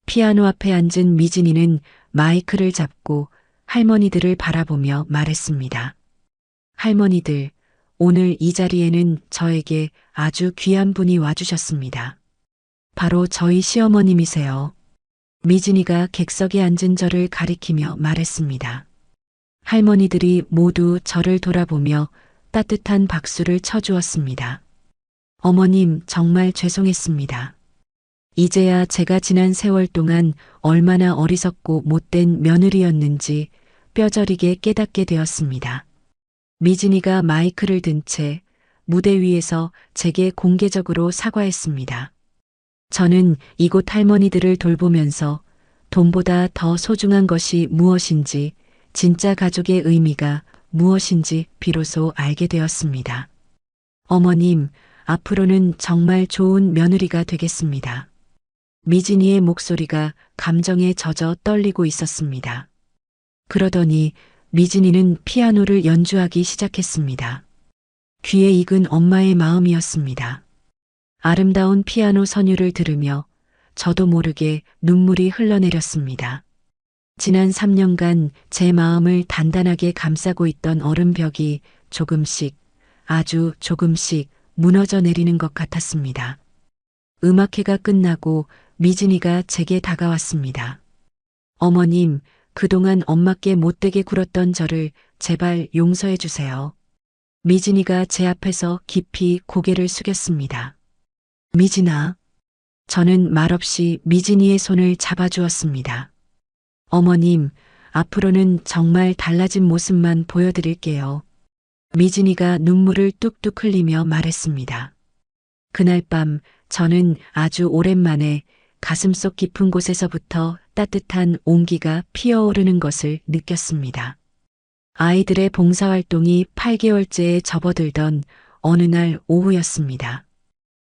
피아노 앞에 앉은 미진이는 마이크를 잡고 할머니들을 바라보며 말했습니다. 할머니들, 오늘 이 자리에는 저에게 아주 귀한 분이 와주셨습니다. 바로 저희 시어머님이세요. 미진이가 객석에 앉은 저를 가리키며 말했습니다. 할머니들이 모두 저를 돌아보며 따뜻한 박수를 쳐주었습니다. 어머님, 정말 죄송했습니다. 이제야 제가 지난 세월 동안 얼마나 어리석고 못된 며느리였는지 뼈저리게 깨닫게 되었습니다. 미진이가 마이크를 든 채 무대 위에서 제게 공개적으로 사과했습니다. 저는 이곳 할머니들을 돌보면서 돈보다 더 소중한 것이 무엇인지, 진짜 가족의 의미가 무엇인지 비로소 알게 되었습니다. 어머님, 앞으로는 정말 좋은 며느리가 되겠습니다. 미진이의 목소리가 감정에 젖어 떨리고 있었습니다. 그러더니 미진이는 피아노를 연주하기 시작했습니다. 귀에 익은 엄마의 마음이었습니다. 아름다운 피아노 선율을 들으며 저도 모르게 눈물이 흘러내렸습니다. 지난 3년간 제 마음을 단단하게 감싸고 있던 얼음벽이 조금씩, 아주 조금씩 무너져 내리는 것 같았습니다. 음악회가 끝나고 미진이가 제게 다가왔습니다. 어머님, 그동안 엄마께 못되게 굴었던 저를 제발 용서해 주세요. 미진이가 제 앞에서 깊이 고개를 숙였습니다. 미진아. 저는 말없이 미진이의 손을 잡아주었습니다. 어머님, 앞으로는 정말 달라진 모습만 보여드릴게요. 미진이가 눈물을 뚝뚝 흘리며 말했습니다. 그날 밤 저는 아주 오랜만에 가슴속 깊은 곳에서부터 따뜻한 온기가 피어오르는 것을 느꼈습니다. 아이들의 봉사활동이 8개월째에 접어들던 어느 날 오후였습니다.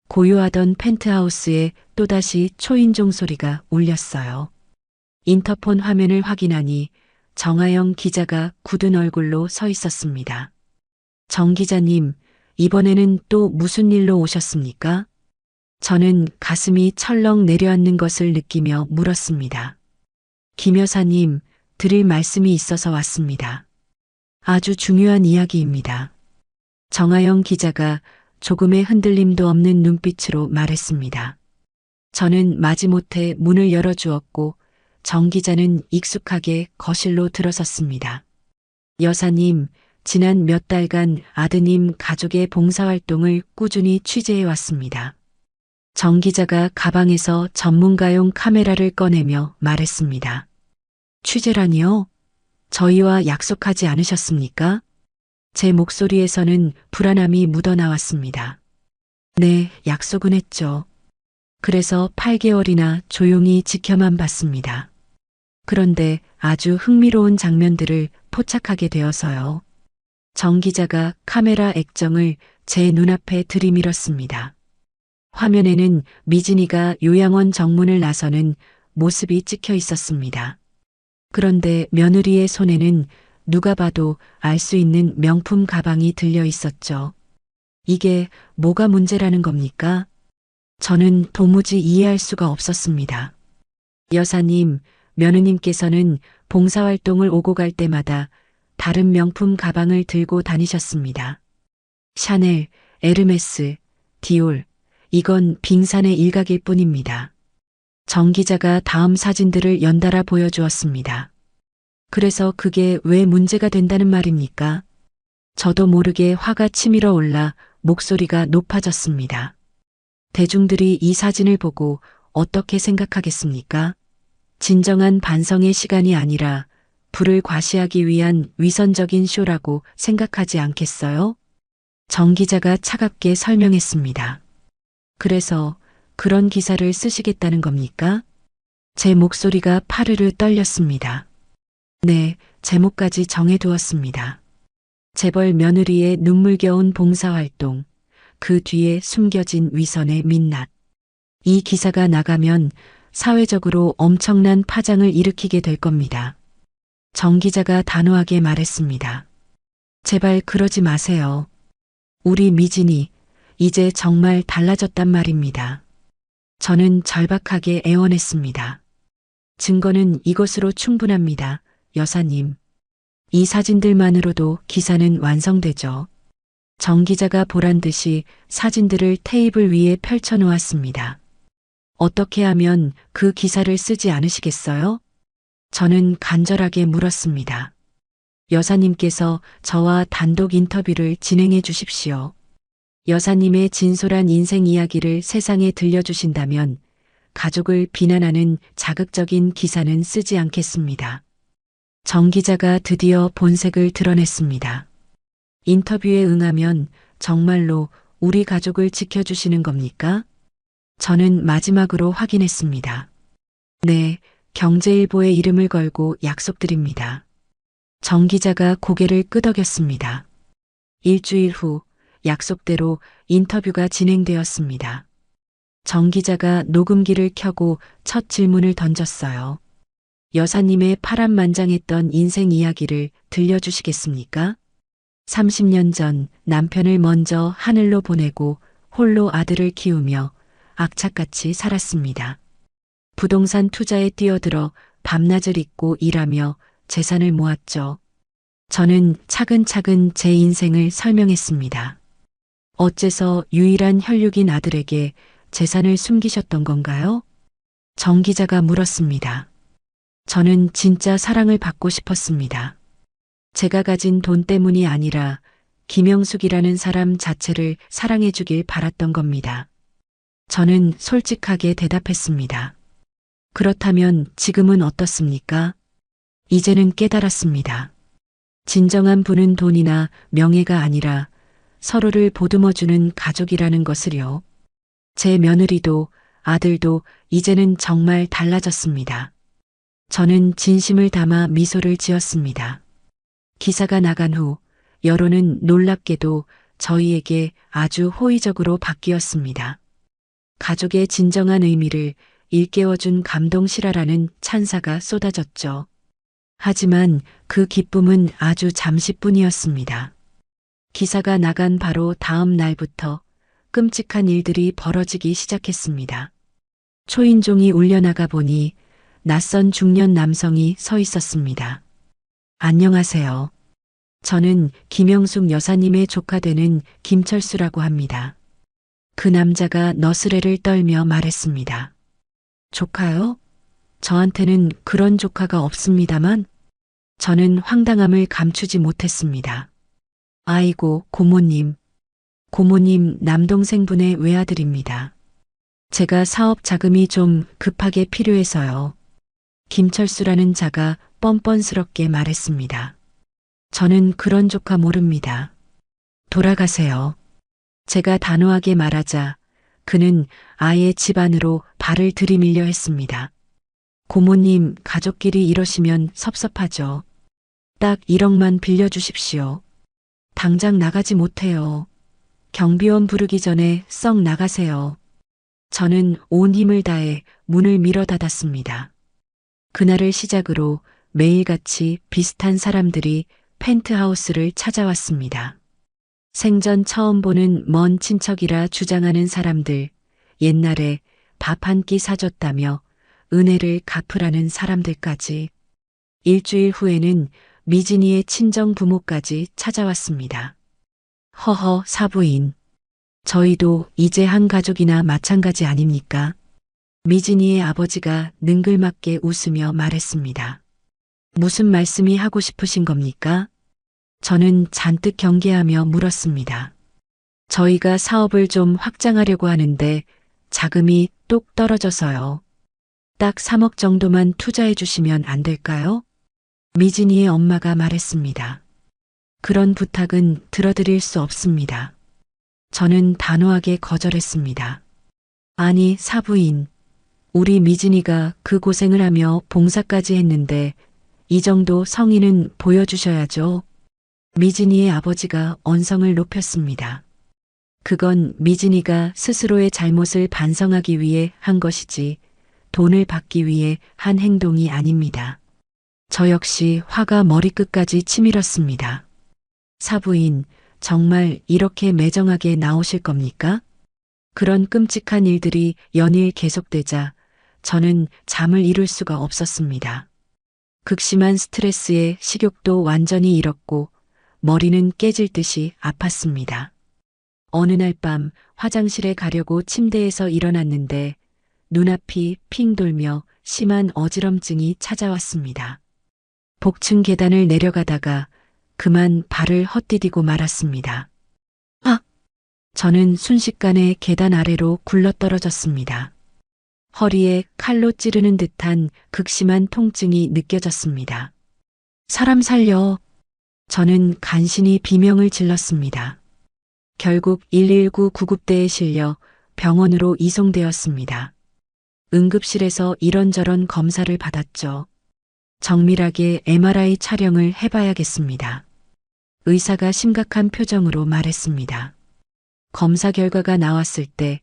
고요하던 펜트하우스에 또다시 초인종 소리가 울렸어요. 인터폰 화면을 확인하니 정아영 기자가 굳은 얼굴로 서 있었습니다. 정 기자님, 이번에는 또 무슨 일로 오셨습니까? 저는 가슴이 철렁 내려앉는 것을 느끼며 물었습니다. 김 여사님, 드릴 말씀이 있어서 왔습니다. 아주 중요한 이야기입니다. 정아영 기자가 조금의 흔들림도 없는 눈빛으로 말했습니다. 저는 마지못해 문을 열어주었고 정 기자는 익숙하게 거실로 들어섰습니다. 여사님, 지난 몇 달간 아드님 가족의 봉사활동을 꾸준히 취재해 왔습니다. 정 기자가 가방에서 전문가용 카메라를 꺼내며 말했습니다. 취재라니요? 저희와 약속하지 않으셨습니까? 제 목소리에서는 불안함이 묻어나왔습니다. 네, 약속은 했죠. 그래서 8개월이나 조용히 지켜만 봤습니다. 그런데 아주 흥미로운 장면들을 포착하게 되어서요. 정 기자가 카메라 액정을 제 눈앞에 들이밀었습니다. 화면에는 미진이가 요양원 정문을 나서는 모습이 찍혀 있었습니다. 그런데 며느리의 손에는 누가 봐도 알 수 있는 명품 가방이 들려 있었죠. 이게 뭐가 문제라는 겁니까? 저는 도무지 이해할 수가 없었습니다. 여사님, 며느님께서는 봉사활동을 오고 갈 때마다 다른 명품 가방을 들고 다니셨습니다. 샤넬, 에르메스, 디올, 이건 빙산의 일각일 뿐입니다. 정 기자가 다음 사진들을 연달아 보여주었습니다. 그래서 그게 왜 문제가 된다는 말입니까? 저도 모르게 화가 치밀어 올라 목소리가 높아졌습니다. 대중들이 이 사진을 보고 어떻게 생각하겠습니까? 진정한 반성의 시간이 아니라 불을 과시하기 위한 위선적인 쇼라고 생각하지 않겠어요? 정 기자가 차갑게 설명했습니다. 그래서 그런 기사를 쓰시겠다는 겁니까? 제 목소리가 파르르 떨렸습니다. 네, 제목까지 정해두었습니다. 재벌 며느리의 눈물겨운 봉사활동, 그 뒤에 숨겨진 위선의 민낯. 이 기사가 나가면 사회적으로 엄청난 파장을 일으키게 될 겁니다. 정 기자가 단호하게 말했습니다. 제발 그러지 마세요. 우리 미진이 이제 정말 달라졌단 말입니다. 저는 절박하게 애원했습니다. 증거는 이것으로 충분합니다, 여사님. 이 사진들만으로도 기사는 완성되죠. 정 기자가 보란 듯이 사진들을 테이블 위에 펼쳐 놓았습니다. 어떻게 하면 그 기사를 쓰지 않으시겠어요? 저는 간절하게 물었습니다. 여사님께서 저와 단독 인터뷰를 진행해 주십시오. 여사님의 진솔한 인생 이야기를 세상에 들려주신다면 가족을 비난하는 자극적인 기사는 쓰지 않겠습니다. 정 기자가 드디어 본색을 드러냈습니다. 인터뷰에 응하면 정말로 우리 가족을 지켜주시는 겁니까? 저는 마지막으로 확인했습니다. 네, 경제일보에 이름을 걸고 약속드립니다. 정 기자가 고개를 끄덕였습니다. 일주일 후 약속대로 인터뷰가 진행되었습니다. 정 기자가 녹음기를 켜고 첫 질문을 던졌어요. 여사님의 파란만장했던 인생 이야기를 들려주시겠습니까? 30년 전 남편을 먼저 하늘로 보내고 홀로 아들을 키우며 악착같이 살았습니다. 부동산 투자에 뛰어들어 밤낮을 잊고 일하며 재산을 모았죠. 저는 차근차근 제 인생을 설명했습니다. 어째서 유일한 혈육인 아들에게 재산을 숨기셨던 건가요? 정 기자가 물었습니다. 저는 진짜 사랑을 받고 싶었습니다. 제가 가진 돈 때문이 아니라 김영숙이라는 사람 자체를 사랑해 주길 바랐던 겁니다. 저는 솔직하게 대답했습니다. 그렇다면 지금은 어떻습니까? 이제는 깨달았습니다. 진정한 부는 돈이나 명예가 아니라 서로를 보듬어주는 가족이라는 것을요. 제 며느리도 아들도 이제는 정말 달라졌습니다. 저는 진심을 담아 미소를 지었습니다. 기사가 나간 후 여론은 놀랍게도 저희에게 아주 호의적으로 바뀌었습니다. 가족의 진정한 의미를 일깨워준 감동 실화라는 찬사가 쏟아졌죠. 하지만 그 기쁨은 아주 잠시뿐이었습니다. 기사가 나간 바로 다음 날부터 끔찍한 일들이 벌어지기 시작했습니다. 초인종이 울려나가 보니 낯선 중년 남성이 서 있었습니다. 안녕하세요. 저는 김영숙 여사님의 조카 되는 김철수라고 합니다. 그 남자가 너스레를 떨며 말했습니다. 조카요? 저한테는 그런 조카가 없습니다만 저는 황당함을 감추지 못했습니다. 아이고, 고모님. 고모님 남동생분의 외아들입니다. 제가 사업 자금이 좀 급하게 필요해서요. 김철수라는 자가 뻔뻔스럽게 말했습니다. 저는 그런 조카 모릅니다. 돌아가세요. 제가 단호하게 말하자 그는 아예 집 안으로 발을 들이밀려 했습니다. 고모님, 가족끼리 이러시면 섭섭하죠. 딱 1억만 빌려주십시오. 당장 나가지 못해요. 경비원 부르기 전에 썩 나가세요. 저는 온 힘을 다해 문을 밀어 닫았습니다. 그날을 시작으로 매일같이 비슷한 사람들이 펜트하우스를 찾아왔습니다. 생전 처음 보는 먼 친척이라 주장하는 사람들, 옛날에 밥 한 끼 사줬다며 은혜를 갚으라는 사람들까지. 일주일 후에는 미진이의 친정 부모까지 찾아왔습니다. 허허, 사부인. 저희도 이제 한 가족이나 마찬가지 아닙니까? 미진이의 아버지가 능글맞게 웃으며 말했습니다. 무슨 말씀이 하고 싶으신 겁니까? 저는 잔뜩 경계하며 물었습니다. 저희가 사업을 좀 확장하려고 하는데 자금이 뚝 떨어져서요. 딱 3억 정도만 투자해 주시면 안 될까요? 미진이의 엄마가 말했습니다. 그런 부탁은 들어드릴 수 없습니다. 저는 단호하게 거절했습니다. 아니, 사부인. 우리 미진이가 그 고생을 하며 봉사까지 했는데 이 정도 성의는 보여주셔야죠. 미진이의 아버지가 언성을 높였습니다. 그건 미진이가 스스로의 잘못을 반성하기 위해 한 것이지 돈을 받기 위해 한 행동이 아닙니다. 저 역시 화가 머리끝까지 치밀었습니다. 사부인, 정말 이렇게 매정하게 나오실 겁니까? 그런 끔찍한 일들이 연일 계속되자 저는 잠을 이룰 수가 없었습니다. 극심한 스트레스에 식욕도 완전히 잃었고 머리는 깨질 듯이 아팠습니다. 어느 날 밤 화장실에 가려고 침대에서 일어났는데 눈앞이 핑 돌며 심한 어지럼증이 찾아왔습니다. 복층 계단을 내려가다가 그만 발을 헛디디고 말았습니다. 아! 저는 순식간에 계단 아래로 굴러떨어졌습니다. 허리에 칼로 찌르는 듯한 극심한 통증이 느껴졌습니다. 사람 살려. 저는 간신히 비명을 질렀습니다. 결국 119 구급대에 실려 병원으로 이송되었습니다. 응급실에서 이런저런 검사를 받았죠. 정밀하게 MRI 촬영을 해봐야겠습니다. 의사가 심각한 표정으로 말했습니다. 검사 결과가 나왔을 때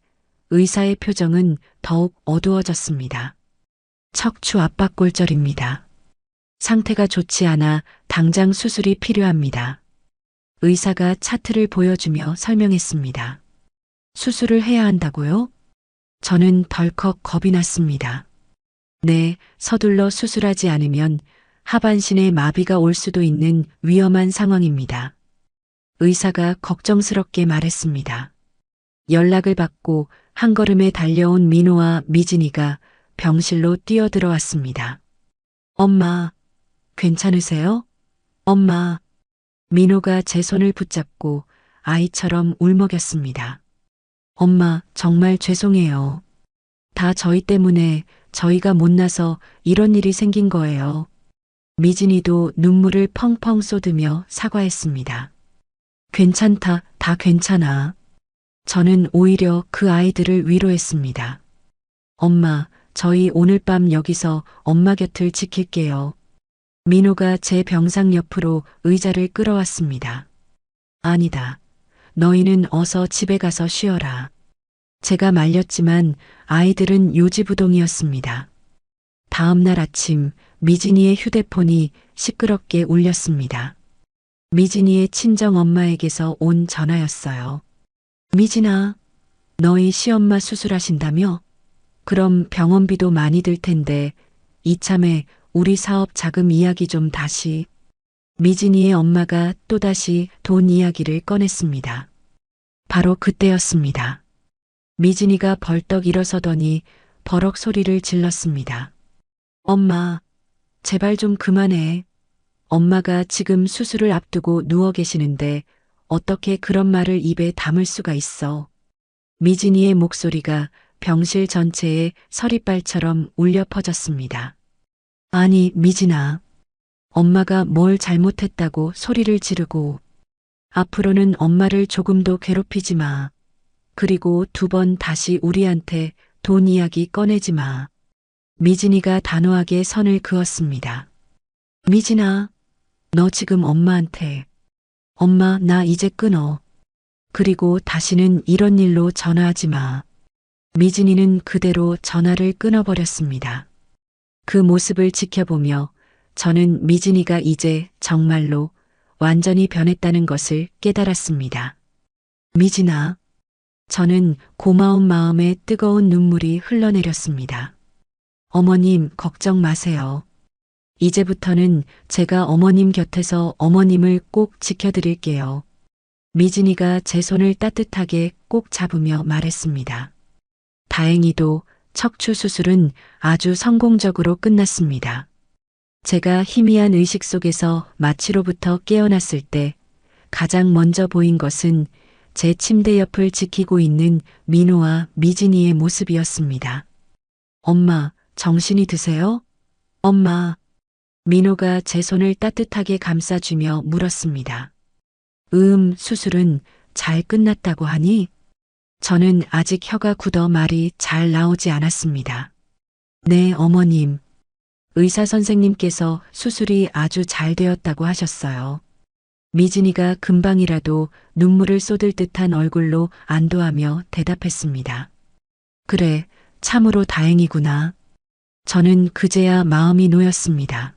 의사의 표정은 더욱 어두워졌습니다. 척추 압박골절입니다. 상태가 좋지 않아 당장 수술이 필요합니다. 의사가 차트를 보여주며 설명했습니다. 수술을 해야 한다고요? 저는 덜컥 겁이 났습니다. 네, 서둘러 수술하지 않으면 하반신에 마비가 올 수도 있는 위험한 상황입니다. 의사가 걱정스럽게 말했습니다. 연락을 받고 한 걸음에 달려온 민호와 미진이가 병실로 뛰어들어왔습니다. 엄마, 괜찮으세요? 엄마. 민호가 제 손을 붙잡고 아이처럼 울먹였습니다. 엄마, 정말 죄송해요. 다 저희 때문에 저희가 못나서 이런 일이 생긴 거예요. 미진이도 눈물을 펑펑 쏟으며 사과했습니다. 괜찮다, 다 괜찮아. 저는 오히려 그 아이들을 위로했습니다. 엄마, 저희 오늘 밤 여기서 엄마 곁을 지킬게요. 민호가 제 병상 옆으로 의자를 끌어왔습니다. 아니다. 너희는 어서 집에 가서 쉬어라. 제가 말렸지만 아이들은 요지부동이었습니다. 다음 날 아침 미진이의 휴대폰이 시끄럽게 울렸습니다. 미진이의 친정 엄마에게서 온 전화였어요. 미진아, 너희 시엄마 수술하신다며? 그럼 병원비도 많이 들 텐데 이참에 우리 사업 자금 이야기 좀 다시. 미진이의 엄마가 또다시 돈 이야기를 꺼냈습니다. 바로 그때였습니다. 미진이가 벌떡 일어서더니 버럭 소리를 질렀습니다. 엄마, 제발 좀 그만해. 엄마가 지금 수술을 앞두고 누워 계시는데 어떻게 그런 말을 입에 담을 수가 있어. 미진이의 목소리가 병실 전체에 서리발처럼 울려 퍼졌습니다. 아니, 미진아. 엄마가 뭘 잘못했다고 소리를 지르고. 앞으로는 엄마를 조금도 괴롭히지 마. 그리고 2번 다시 우리한테 돈 이야기 꺼내지 마. 미진이가 단호하게 선을 그었습니다. 미진아, 너 지금 엄마한테. 엄마, 나 이제 끊어. 그리고 다시는 이런 일로 전화하지 마. 미진이는 그대로 전화를 끊어버렸습니다. 그 모습을 지켜보며 저는 미진이가 이제 정말로 완전히 변했다는 것을 깨달았습니다. 미진아, 저는 고마운 마음에 뜨거운 눈물이 흘러내렸습니다. 어머님, 걱정 마세요. 이제부터는 제가 어머님 곁에서 어머님을 꼭 지켜드릴게요. 미진이가 제 손을 따뜻하게 꼭 잡으며 말했습니다. 다행히도 척추 수술은 아주 성공적으로 끝났습니다. 제가 희미한 의식 속에서 마취로부터 깨어났을 때 가장 먼저 보인 것은 제 침대 옆을 지키고 있는 민호와 미진이의 모습이었습니다. 엄마, 정신이 드세요? 엄마. 민호가 제 손을 따뜻하게 감싸주며 물었습니다. 수술은 잘 끝났다고 하니? 저는 아직 혀가 굳어 말이 잘 나오지 않았습니다. 네, 어머님. 의사 선생님께서 수술이 아주 잘 되었다고 하셨어요. 미진이가 금방이라도 눈물을 쏟을 듯한 얼굴로 안도하며 대답했습니다. 그래, 참으로 다행이구나. 저는 그제야 마음이 놓였습니다.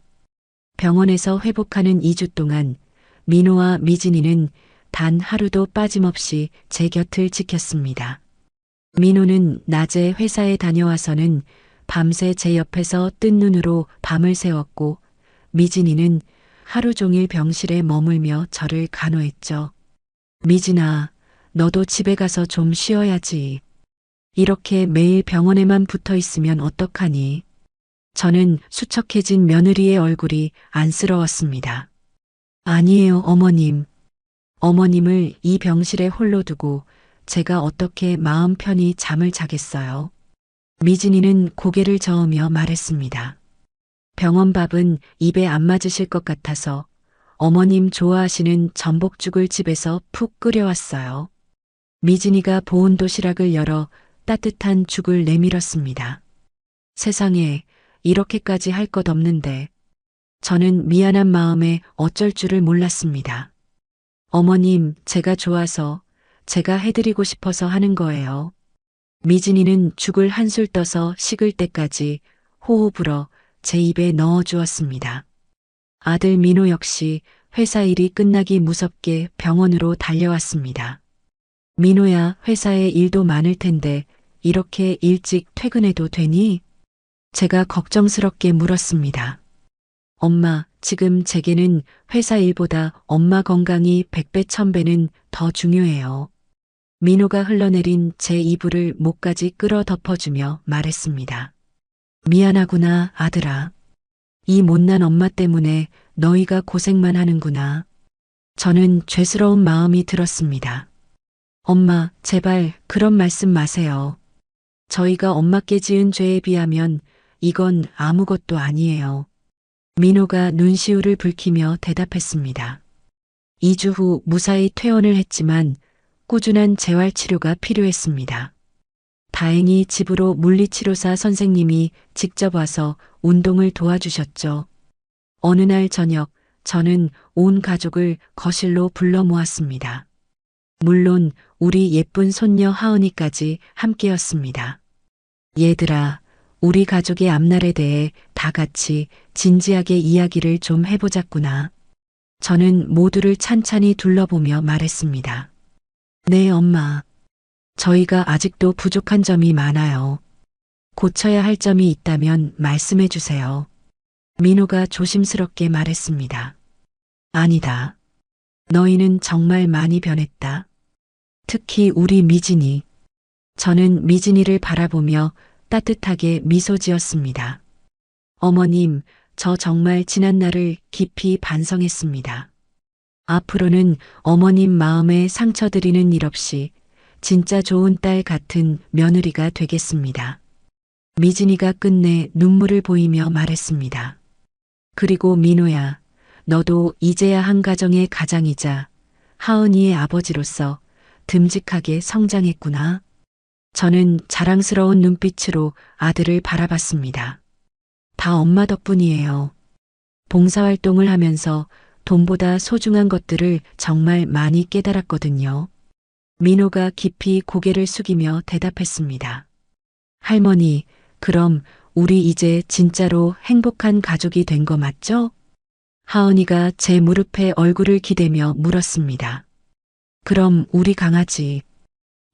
병원에서 회복하는 2주 동안 민호와 미진이는 단 하루도 빠짐없이 제 곁을 지켰습니다. 민호는 낮에 회사에 다녀와서는 밤새 제 옆에서 뜬 눈으로 밤을 새웠고 미진이는 하루 종일 병실에 머물며 저를 간호했죠. 미진아, 너도 집에 가서 좀 쉬어야지. 이렇게 매일 병원에만 붙어 있으면 어떡하니? 저는 수척해진 며느리의 얼굴이 안쓰러웠습니다. 아니에요, 어머님. 어머님을 이 병실에 홀로 두고 제가 어떻게 마음 편히 잠을 자겠어요. 미진이는 고개를 저으며 말했습니다. 병원 밥은 입에 안 맞으실 것 같아서 어머님 좋아하시는 전복죽을 집에서 푹 끓여왔어요. 미진이가 보온 도시락을 열어 따뜻한 죽을 내밀었습니다. 세상에 이렇게까지 할 것 없는데 저는 미안한 마음에 어쩔 줄을 몰랐습니다. 어머님, 제가 좋아서, 제가 해드리고 싶어서 하는 거예요. 미진이는 죽을 한술 떠서 식을 때까지 호호 불어 제 입에 넣어 주었습니다. 아들 민호 역시 회사 일이 끝나기 무섭게 병원으로 달려왔습니다. 민호야, 회사에 일도 많을 텐데 이렇게 일찍 퇴근해도 되니? 제가 걱정스럽게 물었습니다. 엄마, 지금 제게는 회사 일보다 엄마 건강이 100배, 1000배는 더 중요해요. 민호가 흘러내린 제 이불을 목까지 끌어 덮어주며 말했습니다. 미안하구나, 아들아. 이 못난 엄마 때문에 너희가 고생만 하는구나. 저는 죄스러운 마음이 들었습니다. 엄마, 제발 그런 말씀 마세요. 저희가 엄마께 지은 죄에 비하면 이건 아무것도 아니에요. 민호가 눈시울을 붉히며 대답했습니다. 2주 후 무사히 퇴원을 했지만 꾸준한 재활치료가 필요했습니다. 다행히 집으로 물리치료사 선생님이 직접 와서 운동을 도와주셨죠. 어느 날 저녁 저는 온 가족을 거실로 불러 모았습니다. 물론 우리 예쁜 손녀 하은이까지 함께였습니다. 얘들아, 우리 가족의 앞날에 대해 다 같이 진지하게 이야기를 좀 해보자꾸나. 저는 모두를 찬찬히 둘러보며 말했습니다. 네, 엄마. 저희가 아직도 부족한 점이 많아요. 고쳐야 할 점이 있다면 말씀해 주세요. 민호가 조심스럽게 말했습니다. 아니다. 너희는 정말 많이 변했다. 특히 우리 미진이. 저는 미진이를 바라보며 따뜻하게 미소 지었습니다. 어머님, 저 정말 지난 날을 깊이 반성했습니다. 앞으로는 어머님 마음에 상처 드리는 일 없이 진짜 좋은 딸 같은 며느리가 되겠습니다. 미진이가 끝내 눈물을 보이며 말했습니다. 그리고 민호야, 너도 이제야 한 가정의 가장이자 하은이의 아버지로서 듬직하게 성장했구나. 저는 자랑스러운 눈빛으로 아들을 바라봤습니다. 다 엄마 덕분이에요. 봉사활동을 하면서 돈보다 소중한 것들을 정말 많이 깨달았거든요. 민호가 깊이 고개를 숙이며 대답했습니다. 할머니, 그럼 우리 이제 진짜로 행복한 가족이 된 거 맞죠? 하은이가 제 무릎에 얼굴을 기대며 물었습니다. 그럼 우리 강아지.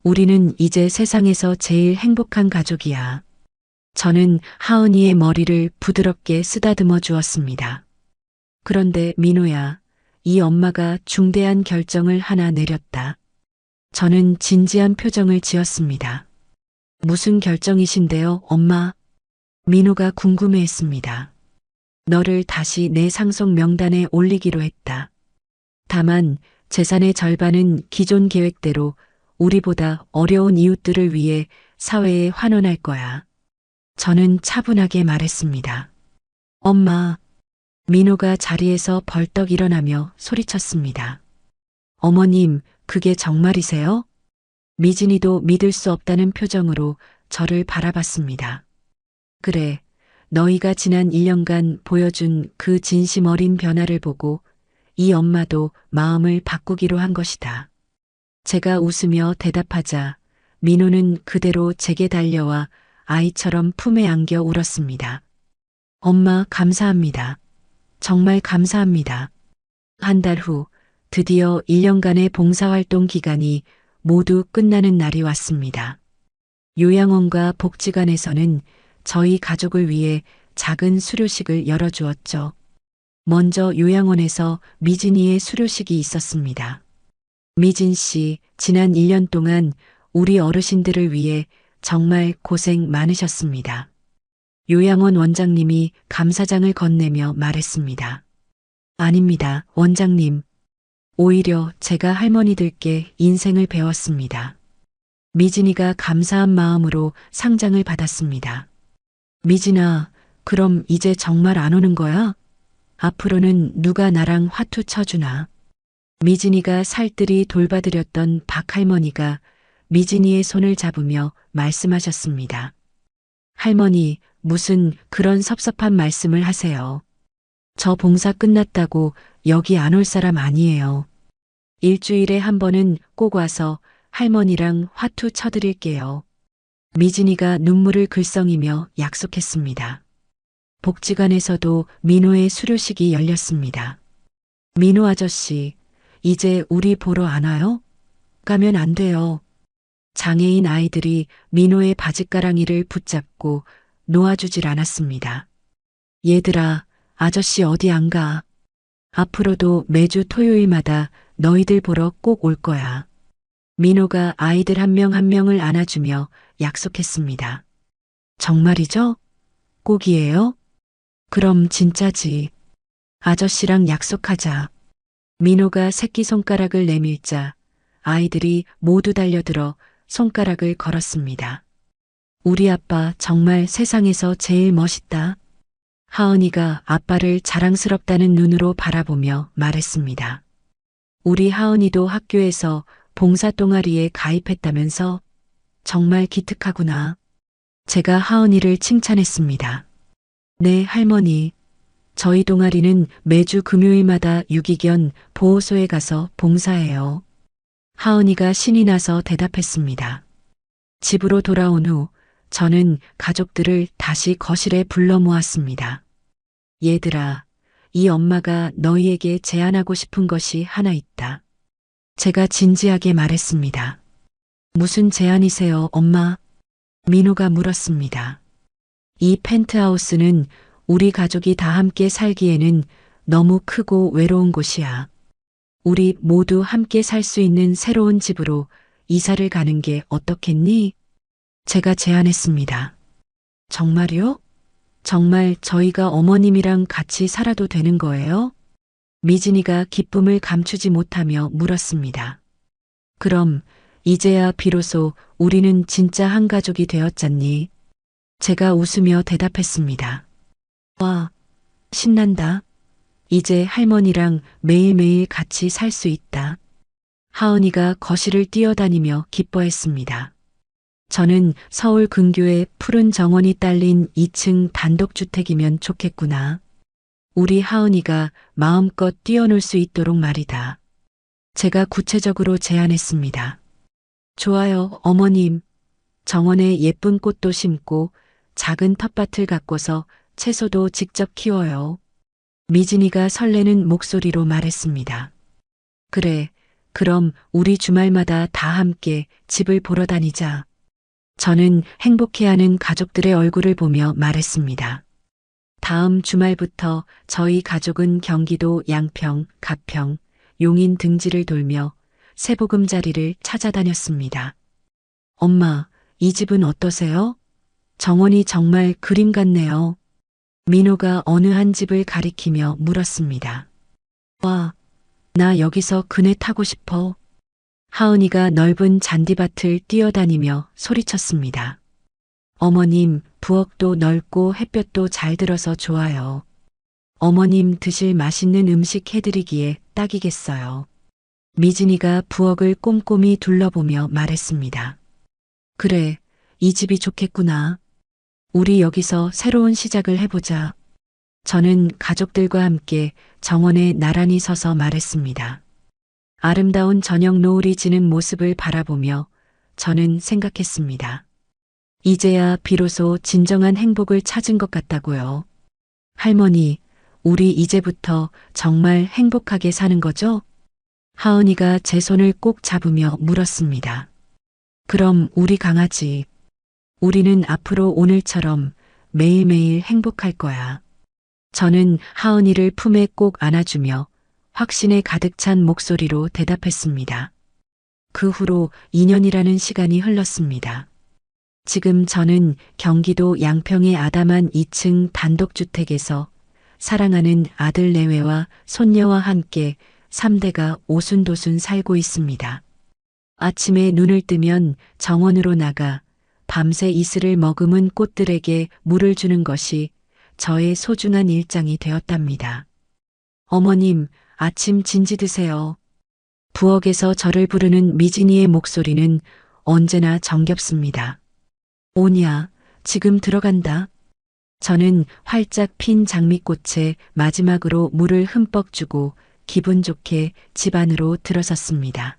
우리는 이제 세상에서 제일 행복한 가족이야. 저는 하은이의 머리를 부드럽게 쓰다듬어 주었습니다. 그런데 민호야, 이 엄마가 중대한 결정을 하나 내렸다. 저는 진지한 표정을 지었습니다. 무슨 결정이신데요, 엄마? 민호가 궁금해했습니다. 너를 다시 내 상속 명단에 올리기로 했다. 다만 재산의 절반은 기존 계획대로 우리보다 어려운 이웃들을 위해 사회에 환원할 거야. 저는 차분하게 말했습니다. 엄마. 민호가 자리에서 벌떡 일어나며 소리쳤습니다. 어머님, 그게 정말이세요? 미진이도 믿을 수 없다는 표정으로 저를 바라봤습니다. 그래, 너희가 지난 1년간 보여준 그 진심 어린 변화를 보고 이 엄마도 마음을 바꾸기로 한 것이다. 제가 웃으며 대답하자 민호는 그대로 제게 달려와 아이처럼 품에 안겨 울었습니다. 엄마, 감사합니다. 정말 감사합니다. 한 달 후 드디어 1년간의 봉사활동 기간이 모두 끝나는 날이 왔습니다. 요양원과 복지관에서는 저희 가족을 위해 작은 수료식을 열어주었죠. 먼저 요양원에서 미진이의 수료식이 있었습니다. 미진 씨, 지난 1년 동안 우리 어르신들을 위해 정말 고생 많으셨습니다. 요양원 원장님이 감사장을 건네며 말했습니다. 아닙니다, 원장님. 오히려 제가 할머니들께 인생을 배웠습니다. 미진이가 감사한 마음으로 상장을 받았습니다. 미진아, 그럼 이제 정말 안 오는 거야? 앞으로는 누가 나랑 화투 쳐주나. 미진이가 살뜰히 돌봐드렸던 박할머니가 미진이의 손을 잡으며 말씀하셨습니다. 할머니, 무슨 그런 섭섭한 말씀을 하세요. 저 봉사 끝났다고 여기 안 올 사람 아니에요. 일주일에 한 번은 꼭 와서 할머니랑 화투 쳐드릴게요. 미진이가 눈물을 글썽이며 약속했습니다. 복지관에서도 민호의 수료식이 열렸습니다. 민호 아저씨, 이제 우리 보러 안 와요? 가면 안 돼요. 장애인 아이들이 민호의 바짓가랑이를 붙잡고 놓아주질 않았습니다. 얘들아, 아저씨 어디 안 가. 앞으로도 매주 토요일마다 너희들 보러 꼭 올 거야. 민호가 아이들 한 명 한 명을 안아주며 약속했습니다. 정말이죠? 꼭이에요? 그럼 진짜지. 아저씨랑 약속하자. 민호가 새끼손가락을 내밀자 아이들이 모두 달려들어 손가락을 걸었습니다. 우리 아빠 정말 세상에서 제일 멋있다. 하은이가 아빠를 자랑스럽다는 눈으로 바라보며 말했습니다. 우리 하은이도 학교에서 봉사 동아리에 가입했다면서? 정말 기특하구나. 제가 하은이를 칭찬했습니다. 네, 할머니. 저희 동아리는 매주 금요일마다 유기견 보호소에 가서 봉사해요. 하은이가 신이 나서 대답했습니다. 집으로 돌아온 후 저는 가족들을 다시 거실에 불러 모았습니다. 얘들아, 이 엄마가 너희에게 제안하고 싶은 것이 하나 있다. 제가 진지하게 말했습니다. 무슨 제안이세요, 엄마? 민호가 물었습니다. 이 펜트하우스는 우리 가족이 다 함께 살기에는 너무 크고 외로운 곳이야. 우리 모두 함께 살 수 있는 새로운 집으로 이사를 가는 게 어떻겠니? 제가 제안했습니다. 정말요? 정말 저희가 어머님이랑 같이 살아도 되는 거예요? 미진이가 기쁨을 감추지 못하며 물었습니다. 그럼 이제야 비로소 우리는 진짜 한 가족이 되었잖니? 제가 웃으며 대답했습니다. 와, 신난다. 이제 할머니랑 매일매일 같이 살 수 있다. 하은이가 거실을 뛰어다니며 기뻐했습니다. 저는 서울 근교에 푸른 정원이 딸린 2층 단독주택이면 좋겠구나. 우리 하은이가 마음껏 뛰어놀 수 있도록 말이다. 제가 구체적으로 제안했습니다. 좋아요, 어머님. 정원에 예쁜 꽃도 심고 작은 텃밭을 가꿔서 채소도 직접 키워요. 미진이가 설레는 목소리로 말했습니다. 그래, 그럼 우리 주말마다 다 함께 집을 보러 다니자. 저는 행복해하는 가족들의 얼굴을 보며 말했습니다. 다음 주말부터 저희 가족은 경기도 양평, 가평, 용인 등지를 돌며 새보금자리를 찾아다녔습니다. 엄마, 이 집은 어떠세요? 정원이 정말 그림 같네요. 민호가 어느 한 집을 가리키며 물었습니다. 와, 나 여기서 그네 타고 싶어. 하은이가 넓은 잔디밭을 뛰어다니며 소리쳤습니다. 어머님, 부엌도 넓고 햇볕도 잘 들어서 좋아요. 어머님 드실 맛있는 음식 해드리기에 딱이겠어요. 미진이가 부엌을 꼼꼼히 둘러보며 말했습니다. 그래, 이 집이 좋겠구나. 우리 여기서 새로운 시작을 해보자. 저는 가족들과 함께 정원에 나란히 서서 말했습니다. 아름다운 저녁 노을이 지는 모습을 바라보며 저는 생각했습니다. 이제야 비로소 진정한 행복을 찾은 것 같다고요. 할머니, 우리 이제부터 정말 행복하게 사는 거죠? 하은이가 제 손을 꼭 잡으며 물었습니다. 그럼 우리 강아지, 우리는 앞으로 오늘처럼 매일매일 행복할 거야. 저는 하은이를 품에 꼭 안아주며 확신에 가득 찬 목소리로 대답했습니다. 그 후로 2년이라는 시간이 흘렀습니다. 지금 저는 경기도 양평의 아담한 2층 단독주택에서 사랑하는 아들 내외와 손녀와 함께 3대가 오순도순 살고 있습니다. 아침에 눈을 뜨면 정원으로 나가 밤새 이슬을 머금은 꽃들에게 물을 주는 것이 저의 소중한 일상이 되었답니다. 어머님, 아침 진지 드세요. 부엌에서 저를 부르는 미진이의 목소리는 언제나 정겹습니다. 오냐, 지금 들어간다. 저는 활짝 핀 장미꽃에 마지막으로 물을 흠뻑 주고 기분 좋게 집 안으로 들어섰습니다.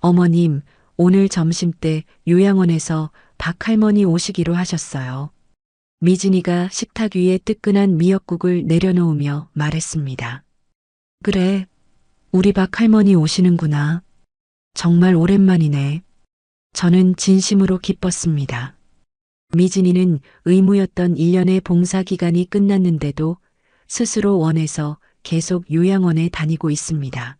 어머님, 오늘 점심때 요양원에서 박할머니 오시기로 하셨어요. 미진이가 식탁 위에 뜨끈한 미역국을 내려놓으며 말했습니다. 그래, 우리 박할머니 오시는구나. 정말 오랜만이네. 저는 진심으로 기뻤습니다. 미진이는 의무였던 1년의 봉사 기간이 끝났는데도 스스로 원해서 계속 요양원에 다니고 있습니다.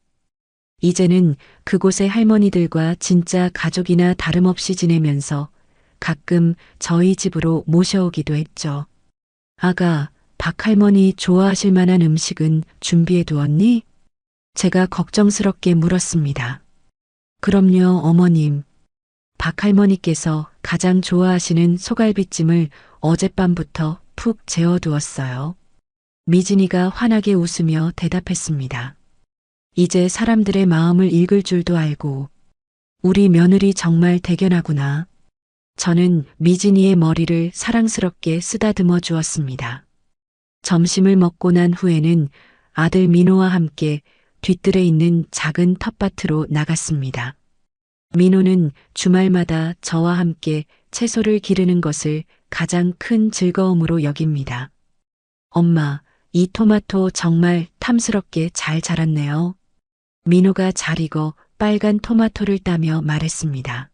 이제는 그곳의 할머니들과 진짜 가족이나 다름없이 지내면서 가끔 저희 집으로 모셔오기도 했죠. 아가, 박할머니 좋아하실 만한 음식은 준비해 두었니? 제가 걱정스럽게 물었습니다. 그럼요, 어머님. 박할머니께서 가장 좋아하시는 소갈비찜을 어젯밤부터 푹 재워두었어요. 미진이가 환하게 웃으며 대답했습니다. 이제 사람들의 마음을 읽을 줄도 알고 우리 며느리 정말 대견하구나. 저는 미진이의 머리를 사랑스럽게 쓰다듬어 주었습니다. 점심을 먹고 난 후에는 아들 민호와 함께 뒤뜰에 있는 작은 텃밭으로 나갔습니다. 민호는 주말마다 저와 함께 채소를 기르는 것을 가장 큰 즐거움으로 여깁니다. 엄마, 이 토마토 정말 탐스럽게 잘 자랐네요. 민호가 잘 익어 빨간 토마토를 따며 말했습니다.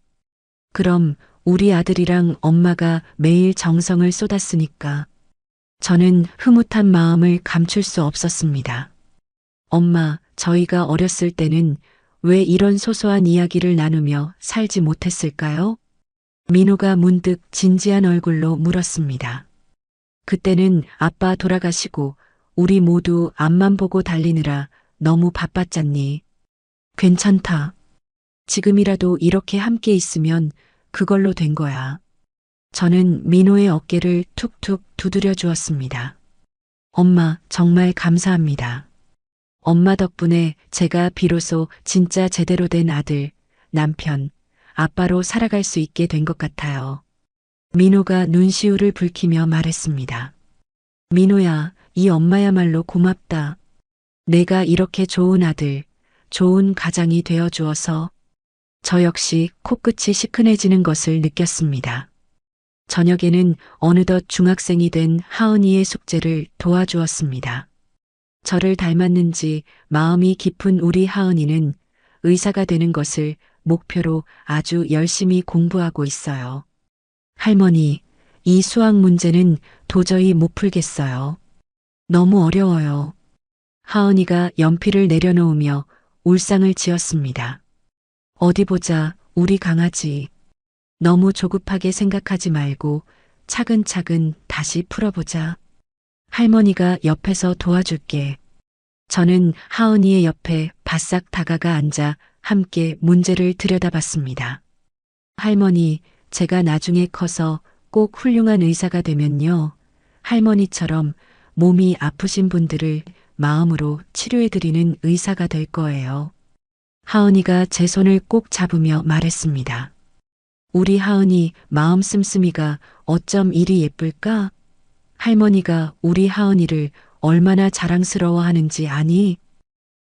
그럼 우리 아들이랑 엄마가 매일 정성을 쏟았으니까 저는 흐뭇한 마음을 감출 수 없었습니다. 엄마, 저희가 어렸을 때는 왜 이런 소소한 이야기를 나누며 살지 못했을까요? 민호가 문득 진지한 얼굴로 물었습니다. 그때는 아빠 돌아가시고 우리 모두 앞만 보고 달리느라 너무 바빴잖니. 괜찮다. 지금이라도 이렇게 함께 있으면 그걸로 된 거야. 저는 민호의 어깨를 툭툭 두드려 주었습니다. 엄마, 정말 감사합니다. 엄마 덕분에 제가 비로소 진짜 제대로 된 아들, 남편, 아빠로 살아갈 수 있게 된 것 같아요. 민호가 눈시울을 붉히며 말했습니다. 민호야, 이 엄마야말로 고맙다. 내가 이렇게 좋은 아들, 좋은 가장이 되어 주어서 저 역시 코끝이 시큰해지는 것을 느꼈습니다. 저녁에는 어느덧 중학생이 된 하은이의 숙제를 도와주었습니다. 저를 닮았는지 마음이 깊은 우리 하은이는 의사가 되는 것을 목표로 아주 열심히 공부하고 있어요. 할머니, 이 수학 문제는 도저히 못 풀겠어요. 너무 어려워요. 하은이가 연필을 내려놓으며 울상을 지었습니다. 어디 보자, 우리 강아지. 너무 조급하게 생각하지 말고 차근차근 다시 풀어보자. 할머니가 옆에서 도와줄게. 저는 하은이의 옆에 바싹 다가가 앉아 함께 문제를 들여다봤습니다. 할머니, 제가 나중에 커서 꼭 훌륭한 의사가 되면요. 할머니처럼 몸이 아프신 분들을 마음으로 치료해드리는 의사가 될 거예요. 하은이가 제 손을 꼭 잡으며 말했습니다. 우리 하은이 마음 씀씀이가 어쩜 이리 예쁠까? 할머니가 우리 하은이를 얼마나 자랑스러워하는지 아니?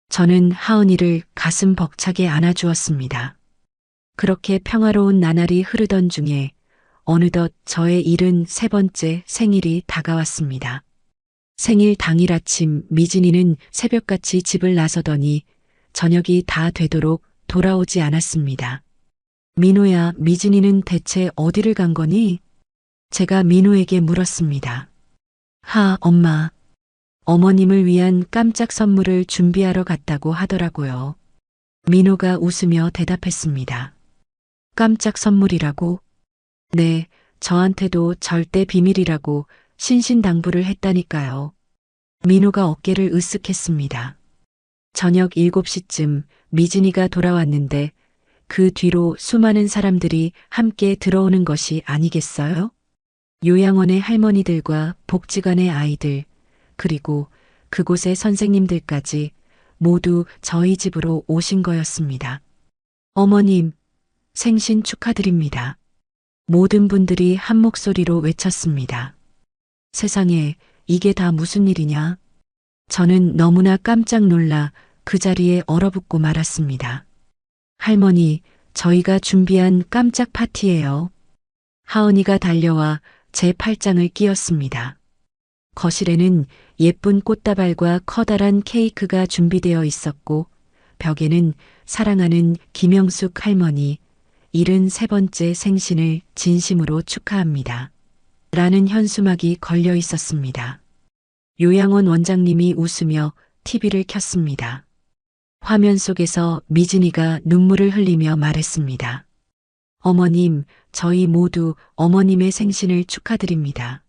저는 하은이를 가슴 벅차게 안아주었습니다. 그렇게 평화로운 나날이 흐르던 중에 어느덧 저의 73번째 생일이 다가왔습니다. 생일 당일 아침 미진이는 새벽같이 집을 나서더니 저녁이 다 되도록 돌아오지 않았습니다. 민호야, 미진이는 대체 어디를 간 거니? 제가 민호에게 물었습니다. 엄마. 어머님을 위한 깜짝 선물을 준비하러 갔다고 하더라고요. 민호가 웃으며 대답했습니다. 깜짝 선물이라고? 네, 저한테도 절대 비밀이라고 신신당부를 했다니까요. 민호가 어깨를 으쓱했습니다. 저녁 7시쯤 미진이가 돌아왔는데 그 뒤로 수많은 사람들이 함께 들어오는 것이 아니겠어요? 요양원의 할머니들과 복지관의 아이들, 그리고 그곳의 선생님들까지 모두 저희 집으로 오신 거였습니다. 어머님, 생신 축하드립니다. 모든 분들이 한 목소리로 외쳤습니다. 세상에, 이게 다 무슨 일이냐? 저는 너무나 깜짝 놀라 그 자리에 얼어붙고 말았습니다. 할머니, 저희가 준비한 깜짝 파티예요. 하은이가 달려와 제 팔짱을 끼웠습니다. 거실에는 예쁜 꽃다발과 커다란 케이크가 준비되어 있었고 벽에는 사랑하는 김영숙 할머니 73번째 생신을 진심으로 축하합니다. 라는 현수막이 걸려 있었습니다. 요양원 원장님이 웃으며 TV를 켰습니다. 화면 속에서 미진이가 눈물을 흘리며 말했습니다. 어머님, 저희 모두 어머님의 생신을 축하드립니다.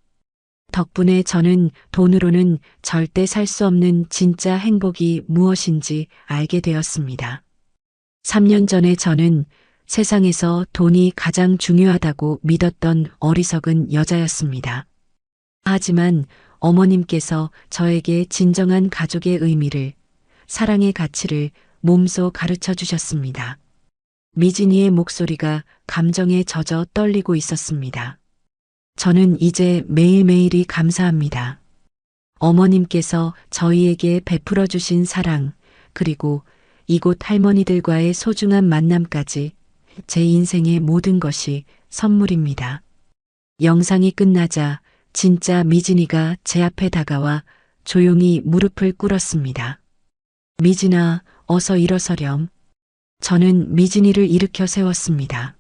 덕분에 저는 돈으로는 절대 살 수 없는 진짜 행복이 무엇인지 알게 되었습니다. 3년 전에 저는 세상에서 돈이 가장 중요하다고 믿었던 어리석은 여자였습니다. 하지만 어머님께서 저에게 진정한 가족의 의미를, 사랑의 가치를 몸소 가르쳐 주셨습니다. 미진이의 목소리가 감정에 젖어 떨리고 있었습니다. 저는 이제 매일매일이 감사합니다. 어머님께서 저희에게 베풀어 주신 사랑, 그리고 이곳 할머니들과의 소중한 만남까지 제 인생의 모든 것이 선물입니다. 영상이 끝나자 진짜 미진이가 제 앞에 다가와 조용히 무릎을 꿇었습니다. 미진아, 어서 일어서렴. 저는 미진이를 일으켜 세웠습니다.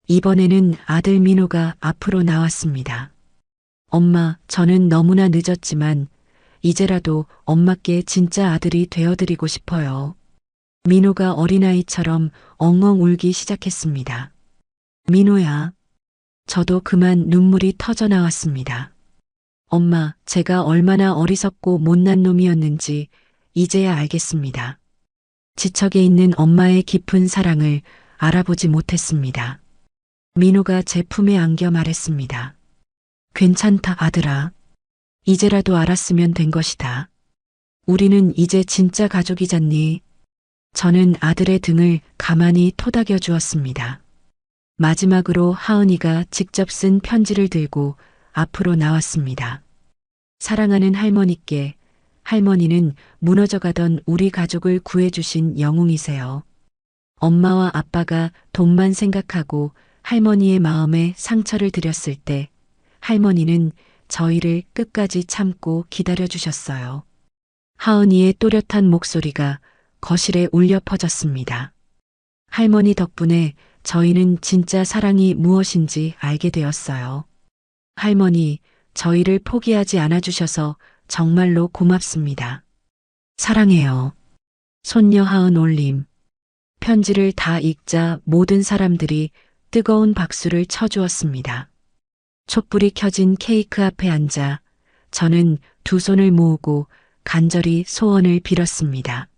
이번에는 아들 민호가 앞으로 나왔습니다. 엄마, 저는 너무나 늦었지만 이제라도 엄마께 진짜 아들이 되어드리고 싶어요. 민호가 어린아이처럼 엉엉 울기 시작했습니다. 민호야. 저도 그만 눈물이 터져 나왔습니다. 엄마, 제가 얼마나 어리석고 못난 놈이었는지 이제야 알겠습니다. 지척에 있는 엄마의 깊은 사랑을 알아보지 못했습니다. 민호가 제 품에 안겨 말했습니다. 괜찮다, 아들아. 이제라도 알았으면 된 것이다. 우리는 이제 진짜 가족이잖니. 저는 아들의 등을 가만히 토닥여 주었습니다. 마지막으로 하은이가 직접 쓴 편지를 들고 앞으로 나왔습니다. 사랑하는 할머니께, 할머니는 무너져가던 우리 가족을 구해주신 영웅이세요. 엄마와 아빠가 돈만 생각하고 할머니의 마음에 상처를 드렸을 때 할머니는 저희를 끝까지 참고 기다려주셨어요. 하은이의 또렷한 목소리가 거실에 울려 퍼졌습니다. 할머니 덕분에 저희는 진짜 사랑이 무엇인지 알게 되었어요. 할머니, 저희를 포기하지 않아주셔서 정말로 고맙습니다. 사랑해요. 손녀 하은 올림. 편지를 다 읽자 모든 사람들이 뜨거운 박수를 쳐주었습니다. 촛불이 켜진 케이크 앞에 앉아 저는 두 손을 모으고 간절히 소원을 빌었습니다.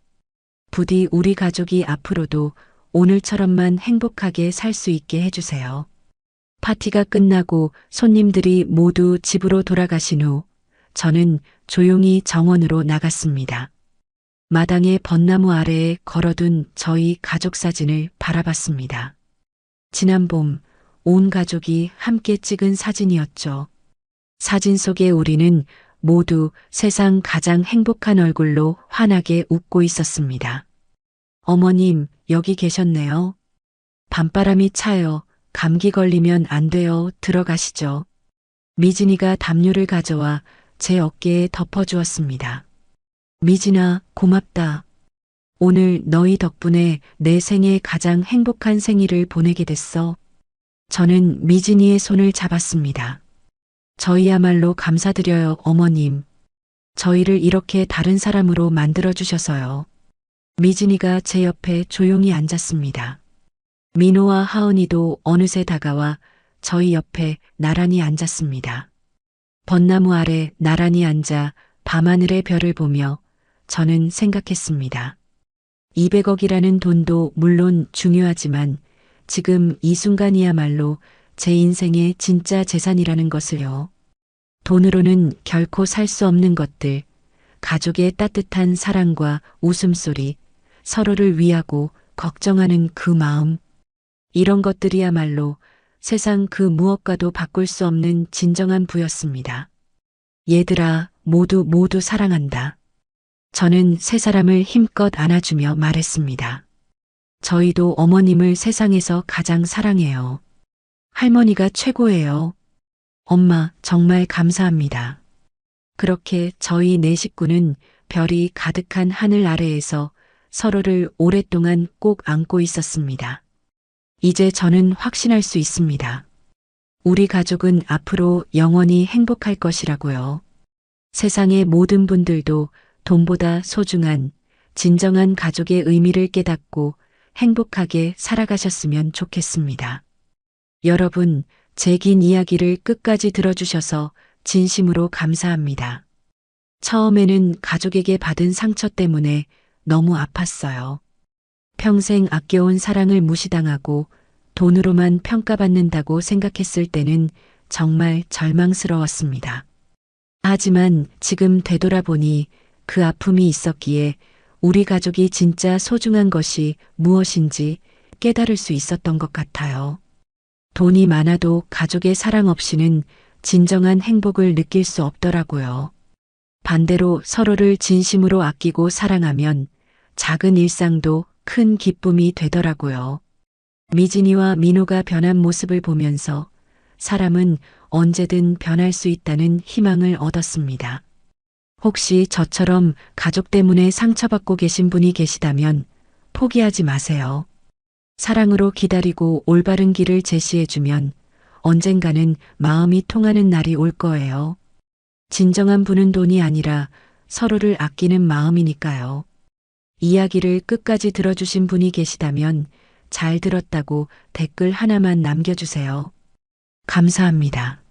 부디 우리 가족이 앞으로도 오늘처럼만 행복하게 살 수 있게 해주세요. 파티가 끝나고 손님들이 모두 집으로 돌아가신 후 저는 조용히 정원으로 나갔습니다. 마당의 벚나무 아래에 걸어둔 저희 가족 사진을 바라봤습니다. 지난 봄 온 가족이 함께 찍은 사진이었죠. 사진 속에 우리는 모두 세상 가장 행복한 얼굴로 환하게 웃고 있었습니다. 어머님, 여기 계셨네요. 밤바람이 차요. 감기 걸리면 안 돼요. 들어가시죠. 미진이가 담요를 가져와 제 어깨에 덮어주었습니다. 미진아, 고맙다. 오늘 너희 덕분에 내 생애 가장 행복한 생일을 보내게 됐어. 저는 미진이의 손을 잡았습니다. 저희야말로 감사드려요, 어머님. 저희를 이렇게 다른 사람으로 만들어주셔서요. 미진이가 제 옆에 조용히 앉았습니다. 민호와 하은이도 어느새 다가와 저희 옆에 나란히 앉았습니다. 벚나무 아래 나란히 앉아 밤하늘의 별을 보며 저는 생각했습니다. 200억이라는 돈도 물론 중요하지만 지금 이 순간이야말로 제 인생의 진짜 재산이라는 것을요. 돈으로는 결코 살 수 없는 것들, 가족의 따뜻한 사랑과 웃음소리, 서로를 위하고 걱정하는 그 마음. 이런 것들이야말로 세상 그 무엇과도 바꿀 수 없는 진정한 부였습니다. 얘들아, 모두 사랑한다. 저는 세 사람을 힘껏 안아주며 말했습니다. 저희도 어머님을 세상에서 가장 사랑해요. 할머니가 최고예요. 엄마, 정말 감사합니다. 그렇게 저희 네 식구는 별이 가득한 하늘 아래에서 서로를 오랫동안 꼭 안고 있었습니다. 이제 저는 확신할 수 있습니다. 우리 가족은 앞으로 영원히 행복할 것이라고요. 세상의 모든 분들도 돈보다 소중한 진정한 가족의 의미를 깨닫고 행복하게 살아가셨으면 좋겠습니다. 여러분, 제 긴 이야기를 끝까지 들어주셔서 진심으로 감사합니다. 처음에는 가족에게 받은 상처 때문에 너무 아팠어요. 평생 아껴온 사랑을 무시당하고 돈으로만 평가받는다고 생각했을 때는 정말 절망스러웠습니다. 하지만 지금 되돌아보니 그 아픔이 있었기에 우리 가족이 진짜 소중한 것이 무엇인지 깨달을 수 있었던 것 같아요. 돈이 많아도 가족의 사랑 없이는 진정한 행복을 느낄 수 없더라고요. 반대로 서로를 진심으로 아끼고 사랑하면 작은 일상도 큰 기쁨이 되더라고요. 미진이와 민호가 변한 모습을 보면서 사람은 언제든 변할 수 있다는 희망을 얻었습니다. 혹시 저처럼 가족 때문에 상처받고 계신 분이 계시다면 포기하지 마세요. 사랑으로 기다리고 올바른 길을 제시해주면 언젠가는 마음이 통하는 날이 올 거예요. 진정한 부는 돈이 아니라 서로를 아끼는 마음이니까요. 이야기를 끝까지 들어주신 분이 계시다면 잘 들었다고 댓글 하나만 남겨주세요. 감사합니다.